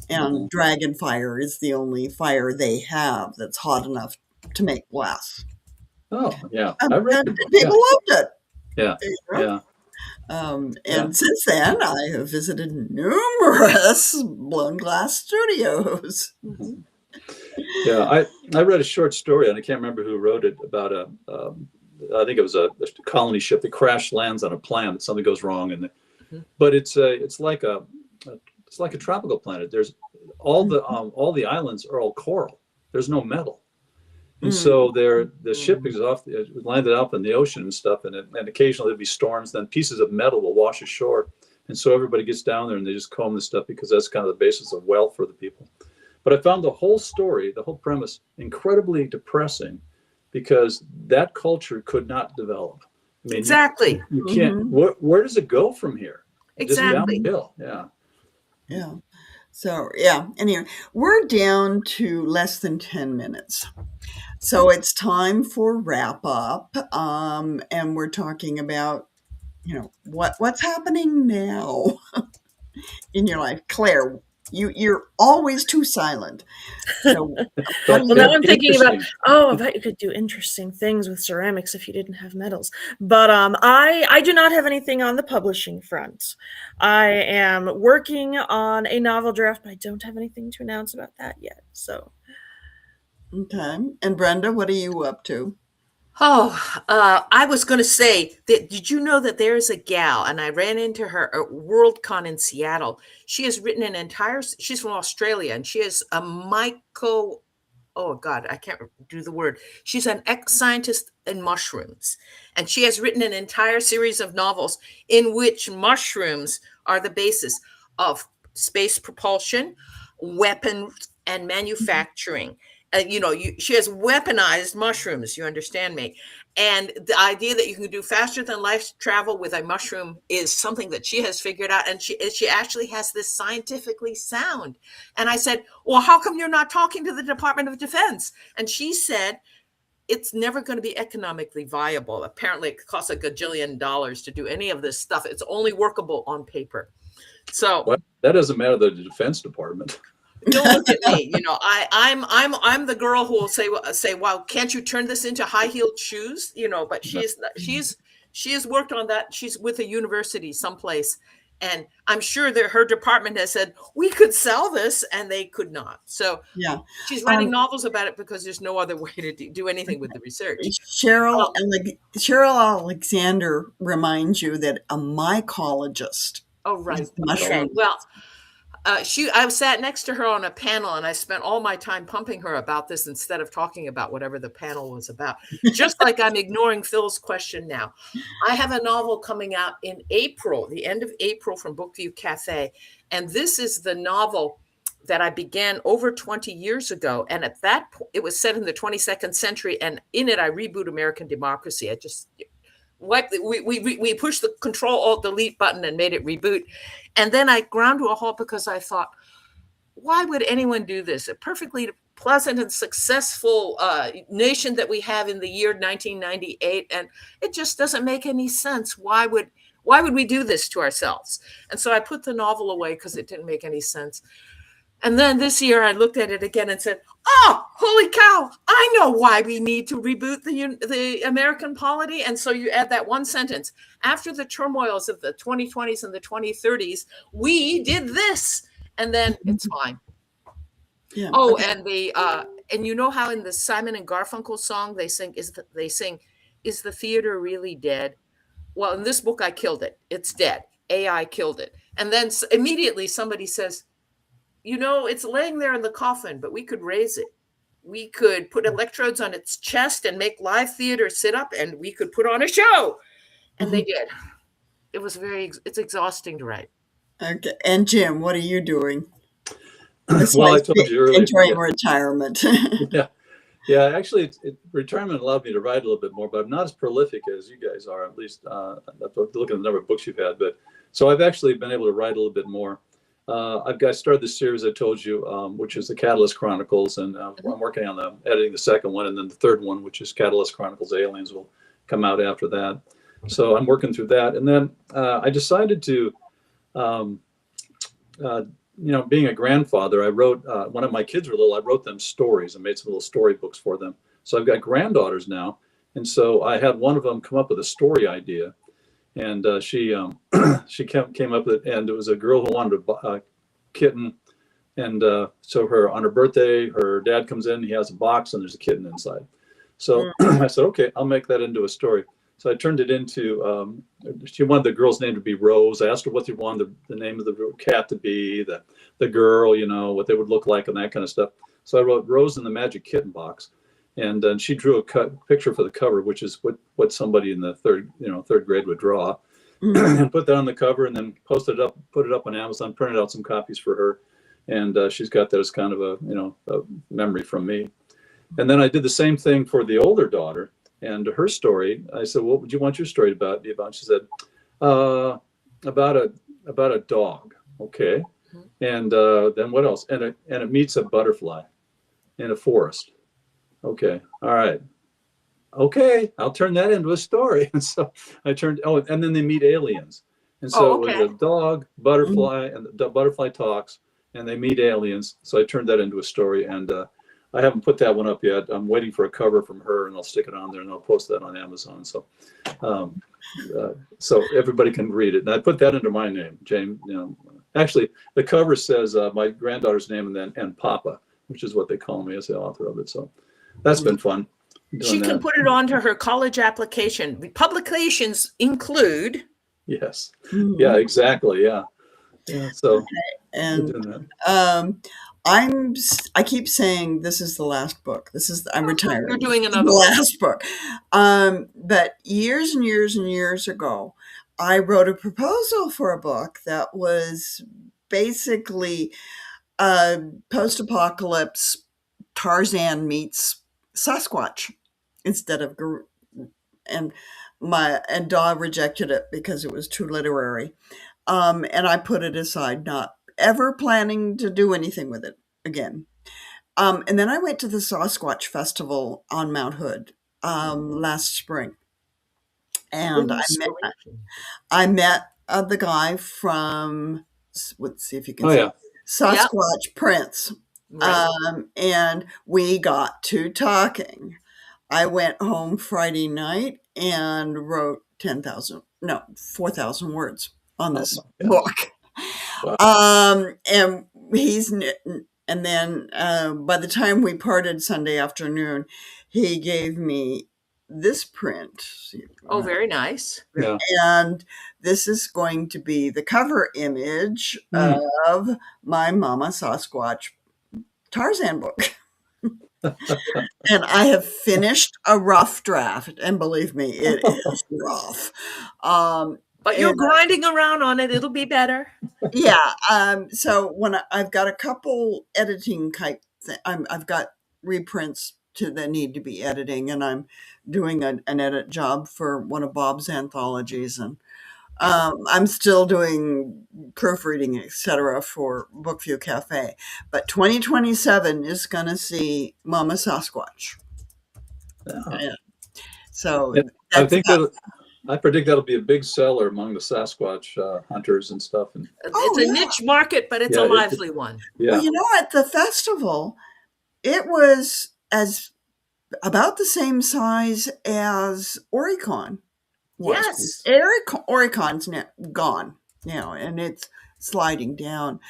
And dragon fire is the only fire they have that's hot enough to make glass. Oh, yeah. And people loved it. Yeah. Yeah. And since then, I have visited numerous blown glass studios. Yeah, I read a short story, and I can't remember who wrote it, about I think it was a colony ship that crash lands on a planet. Something goes wrong, but it's like a tropical planet. There's all the islands are all coral. There's no metal. And so the ship is landed up in the ocean and stuff, and occasionally there'll be storms. Then pieces of metal will wash ashore, and so everybody gets down there and they just comb this stuff, because that's kind of the basis of wealth for the people. But I found the whole story, the whole premise, incredibly depressing, because that culture could not develop. I mean, exactly. You can't. Where does it go from here? Exactly. Just downhill. Yeah. Yeah. So anyway, we're down to less than 10 minutes. So it's time for wrap up. And we're talking about, what's happening now in your life. Claire, you're always too silent. So, well, now I'm thinking about, I bet you could do interesting things with ceramics if you didn't have metals. But I do not have anything on the publishing front. I am working on a novel draft, but I don't have anything to announce about that yet. So. Okay. And Brenda, what are you up to? Oh, I was going to say that. Did you know that there is a gal, and I ran into her at Worldcon in Seattle. She has written an entire. She's from Australia, and she is a myco. Oh God, I can't do the word. She's an ex-scientist in mushrooms, and she has written an entire series of novels in which mushrooms are the basis of space propulsion, weapons, and manufacturing. She has weaponized mushrooms. You understand me? And the idea that you can do faster than light travel with a mushroom is something that she has figured out, and she actually has this scientifically sound. And I said, well, how come you're not talking to the Department of Defense? And she said, it's never going to be economically viable. Apparently, it costs a gajillion dollars to do any of this stuff. It's only workable on paper. So Well, that doesn't matter to the Defense Department. don't look at me. I'm the girl who will say, "Wow, can't you turn this into high-heeled shoes?" But she has worked on that. She's with a university someplace, and I'm sure that her department has said we could sell this, and they could not. So Yeah. she's writing novels about it because there's no other way to do anything with the research. Cheryl Alexander reminds you that a mycologist. Oh, right. is mushroom. Well, I sat next to her on a panel, and I spent all my time pumping her about this instead of talking about whatever the panel was about. Just like I'm ignoring Phil's question now. I have a novel coming out in April, the end of April, from Bookview Cafe. And this is the novel that I began over 20 years ago. And at that point, it was set in the 22nd century. And in it, I reboot American democracy. I just we pushed the Control-Alt-Delete button and made it reboot. And then I ground to a halt because I thought, why would anyone do this? A perfectly pleasant and successful nation that we have in the year 1998, and it just doesn't make any sense. Why would we do this to ourselves? And so I put the novel away because it didn't make any sense. And then this year I looked at it again and said, oh, holy cow, I know why we need to reboot the American polity. And so you add that one sentence. After the turmoils of the 2020s and the 2030s, we did this. And then it's fine. Yeah. Oh, and and you know how in the Simon and Garfunkel song they sing, is the theater really dead? Well, in this book, I killed it. It's dead. AI killed it. And then immediately somebody says, it's laying there in the coffin, but we could raise it. We could put electrodes on its chest and make live theater sit up, and we could put on a show. And they did. It's exhausting to write. Okay. And Jim, what are you doing? Well, I told you earlier. Enjoying retirement. Yeah. Actually, retirement allowed me to write a little bit more, but I'm not as prolific as you guys are. At least look at the number of books you've had. But so I've actually been able to write a little bit more. I've started this series I told you, which is the Catalyst Chronicles, and I'm working on editing the second one, and then the third one, which is Catalyst Chronicles Aliens, will come out after that. So I'm working through that, and then I decided to, being a grandfather, I wrote when my kids were little, I wrote them stories and made some little storybooks for them. So I've got granddaughters now, and so I had one of them come up with a story idea. And she came up with it, and it was a girl who wanted a kitten. And so on her birthday, her dad comes in, he has a box, and there's a kitten inside. So I said, okay, I'll make that into a story. So I turned it into, she wanted the girl's name to be Rose. I asked her what she wanted the name of the cat to be, the girl, what they would look like and that kind of stuff. So I wrote Rose in the Magic Kitten Box. And then she drew a picture for the cover, which is what somebody in the third grade would draw, and put that on the cover, and then put it up on Amazon, printed out some copies for her, and she's got that as kind of a memory from me. And then I did the same thing for the older daughter, and her story. I said, "What would you want your story to be about?" She said, "About a dog." Okay, and then what else? And it meets a butterfly in a forest. Okay. All right. Okay. I'll turn that into a story. And so I and then they meet aliens. And so it was a dog, butterfly, and the butterfly talks, and they meet aliens. So I turned that into a story, and I haven't put that one up yet. I'm waiting for a cover from her, and I'll stick it on there, and I'll post that on Amazon. So, so everybody can read it. And I put that under my name, James. Actually, the cover says my granddaughter's name and Papa, which is what they call me as the author of it. So that's been fun. She can put it onto her college application. The publications include. Yes. Mhm. Yeah, exactly. Yeah. Yeah. So And doing that. I keep saying this is the last book. I'm retiring. You're doing This is another the one. last book. But years and years and years ago, I wrote a proposal for a book that was basically post-apocalypse Tarzan meets Sasquatch instead of and Daw rejected it because it was too literary. And I put it aside, not ever planning to do anything with it again. And then I went to the Sasquatch Festival on Mount Hood last spring, and I met the guy from, let's see if you can Oh see, yeah. Sasquatch Prince, Right. and we got to talking. I went home Friday night and wrote 4,000 words on this book. Wow. And and then by the time we parted Sunday afternoon, he gave me this print. Oh, very nice. Yeah. And this is going to be the cover image Hmm. of my Mama Sasquatch Tarzan book. And I have finished a rough draft, and believe me, it is rough. But you're grinding around on it. It'll be better. Yeah. So I've got a couple editing type, I've got reprints that need to be editing, and I'm doing an edit job for one of Bob's anthologies, and I'm still doing proofreading, etc., for Bookview Cafe. But 2027 is going to see Mama Sasquatch. Yeah. So I think I predict that'll be a big seller among the Sasquatch hunters and stuff. And it's a niche market, but it's a lively one. Yeah. Well, at the festival, it was about the same size as Oricon was. Yes. Oricon's gone, and it's sliding down.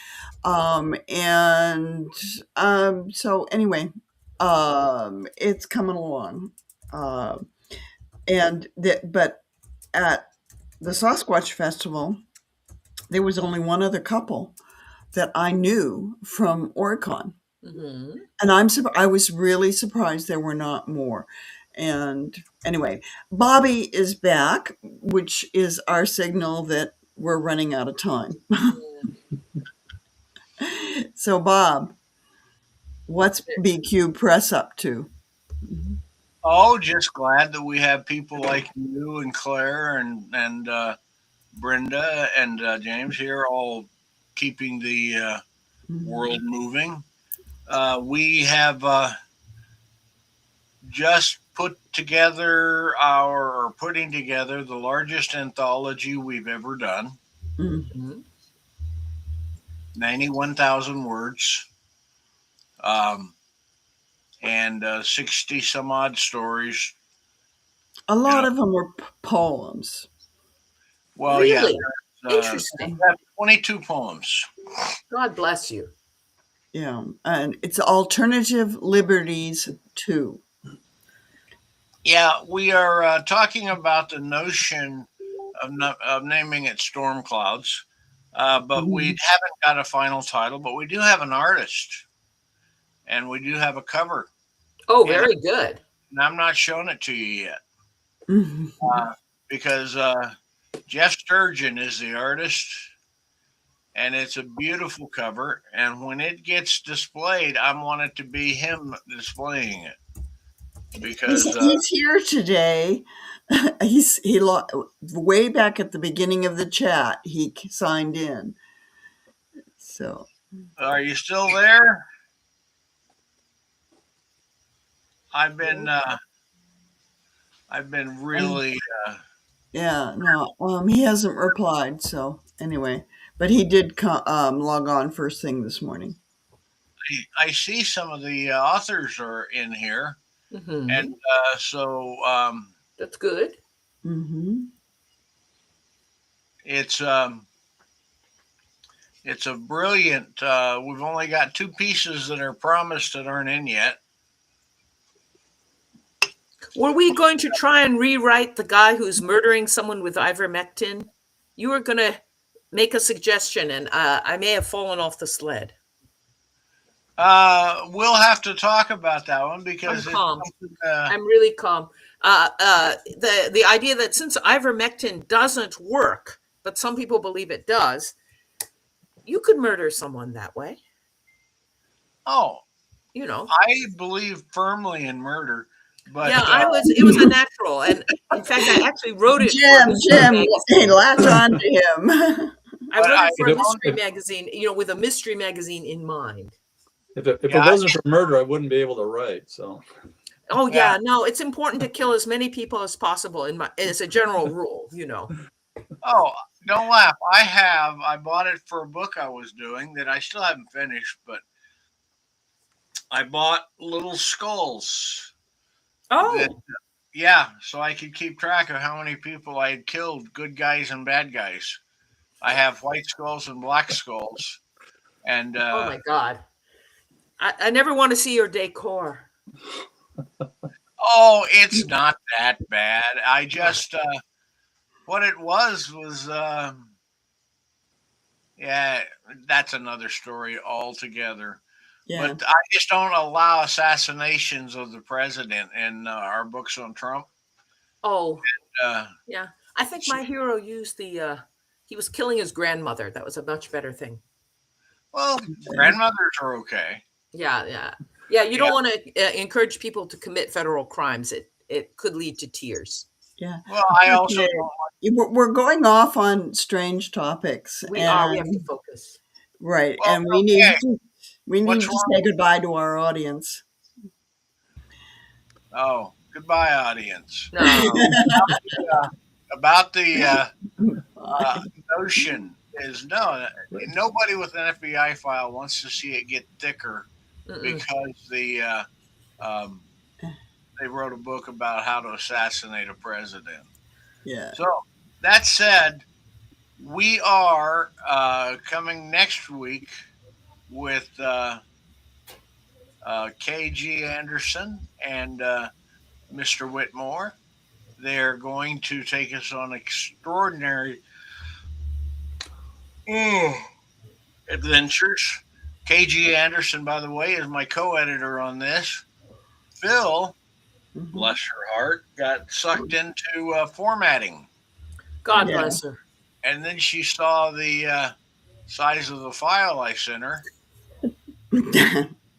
So anyway, it's coming along. But at the Sasquatch Festival, there was only one other couple that I knew from Oricon. Mm-hmm. And I was really surprised there were not more. And anyway, Bobby is back, which is our signal that we're running out of time. So, Bob, what's BQ Press up to? Oh, just glad that we have people like you and Clare and Brenda and James here, all keeping the world moving. We have just putting together the largest anthology we've ever done. Mm-hmm. 91,000 words. And 60 some odd stories. A lot of them were poems. Well, really? Yeah. Interesting. 22 poems. God bless you. Yeah. And it's Alternative Liberties 2. Yeah, we are talking about the notion of naming it Storm Clouds, but we haven't got a final title, but we do have an artist, and we do have a cover. Oh, very good. And I'm not showing it to you yet because Jeff Sturgeon is the artist, and it's a beautiful cover. And when it gets displayed, I want it to be him displaying it. Because he's here today. He way back at the beginning of the chat, he signed in. So, are you still there? I've been really. Yeah, no, he hasn't replied. So anyway, but he did log on first thing this morning. I see some of the authors are in here, and so that's good. Mm-hmm. It's a brilliant. We've only got 2 pieces that are promised that aren't in yet. Were we going to try and rewrite the guy who's murdering someone with ivermectin? You were going to make a suggestion, and I may have fallen off the sled. We'll have to talk about that one because I'm calm. something, I'm really calm. The idea that since ivermectin doesn't work, but some people believe it does, you could murder someone that way. oh, You know. I believe firmly in murder, but Yeah, it was a natural, and in fact, I actually wrote it. Jim, hey, latch on to him. I wrote it for a If- mystery magazine, with a mystery magazine in mind. If it Yeah, wasn't for murder, I wouldn't be able to write. So Oh Yeah. yeah, no, it's important to kill as many people as possible as a general rule, Oh, don't laugh. I bought it for a book I was doing that I still haven't finished, but I bought little skulls. Oh, That, yeah, so I could keep track of how many people I had killed, good guys and bad guys. I have white skulls and black skulls. And oh my God. I never want to see your decor. oh, it's not that bad. I just what it was yeah, that's another story altogether. Yeah. But I just don't allow assassinations of the president in our books on Trump. Oh, Uh, yeah. I think my hero used he was killing his grandmother. That was a much better thing. well, grandmothers are okay. Yeah, yeah. Yeah, you Yeah. don't want to encourage people to commit federal crimes. It could lead to tears. Yeah. Well, I also Okay. don't We're going off on strange topics. We have to focus. Right. Well, And we need okay. we need What's to wrong? say goodbye to our audience. Oh, goodbye, audience. No. About the notion is nobody with an FBI file wants to see it get thicker Mm-mm. because they wrote a book about how to assassinate a president. Yeah. So that said, we are coming next week with KG Anderson and Mr. Whitmore. They're going to take us on extraordinary adventures. KG Anderson, by the way, is my co-editor on this. Phil, Mhm. bless her heart, got sucked into formatting. God Yeah. bless her. And then she saw the size of the file I sent her.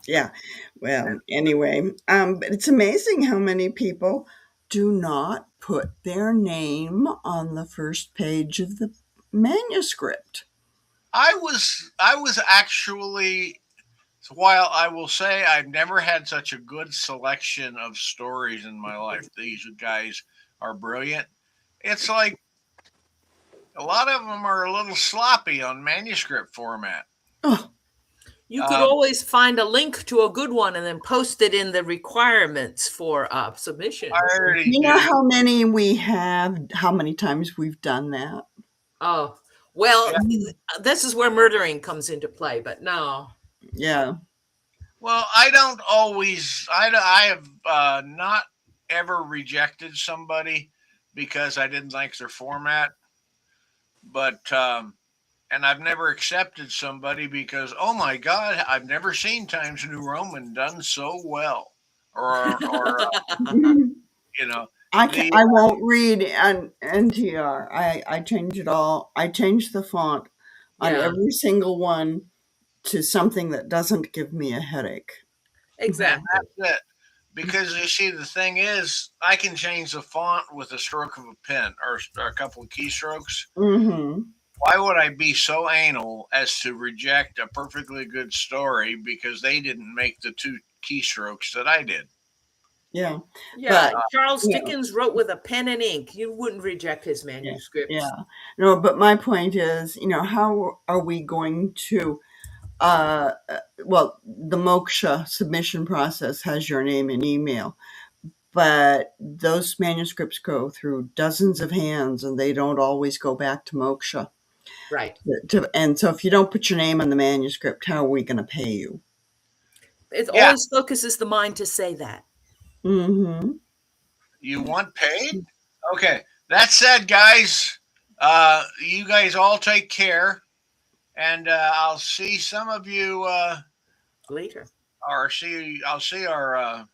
Yeah. Well, anyway, but it's amazing how many people do not put their name on the first page of the manuscript. I was actually, while I will say I've never had such a good selection of stories in my life. These guys are brilliant. It's like a lot of them are a little sloppy on manuscript format. Oh, You could always find a link to a good one and then post it in the requirements for submission. I already you know did. how many we have, how many times we've done that? Oh, well, Yeah. this is where murdering comes into play, but no. Yeah. Well, I don't always. I have not ever rejected somebody because I didn't like their format, but and I've never accepted somebody because oh my God, I've never seen Times New Roman done so well, or you know. I won't read on NTR. I change it all. I change the font on Yeah. every single one to something that doesn't give me a headache. Exactly. That's it. Because you see, the thing is, I can change the font with a stroke of a pen or a couple of keystrokes. Mm-hmm. Why would I be so anal as to reject a perfectly good story because they didn't make the two keystrokes that I did? Yeah. Yeah. But, Charles you know, Dickens wrote with a pen and ink. You wouldn't reject his manuscripts. Yeah. No, but my point is, how are we going to well, the Moksha submission process has your name and email, but those manuscripts go through dozens of hands and they don't always go back to Moksha. Right. And so if you don't put your name on the manuscript, how are we going to pay you? It Yeah. always focuses the mind to say that. Mm-hmm. You want paid? Okay. That said, guys, you guys all take care, and I'll see some of you, Later. I'll see our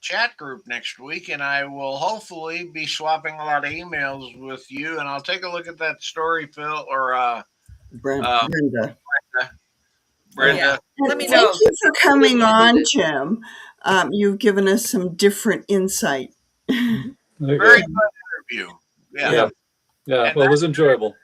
chat group next week, and I will hopefully be swapping a lot of emails with you, and I'll take a look at that story, Phil, or Brenda. Brenda. Yeah. Let me Thank know. you for coming When you do on, this. Jim. You've given us some different insight. Okay. Very good interview. Yeah. Yeah. Yeah. And Well, it was enjoyable.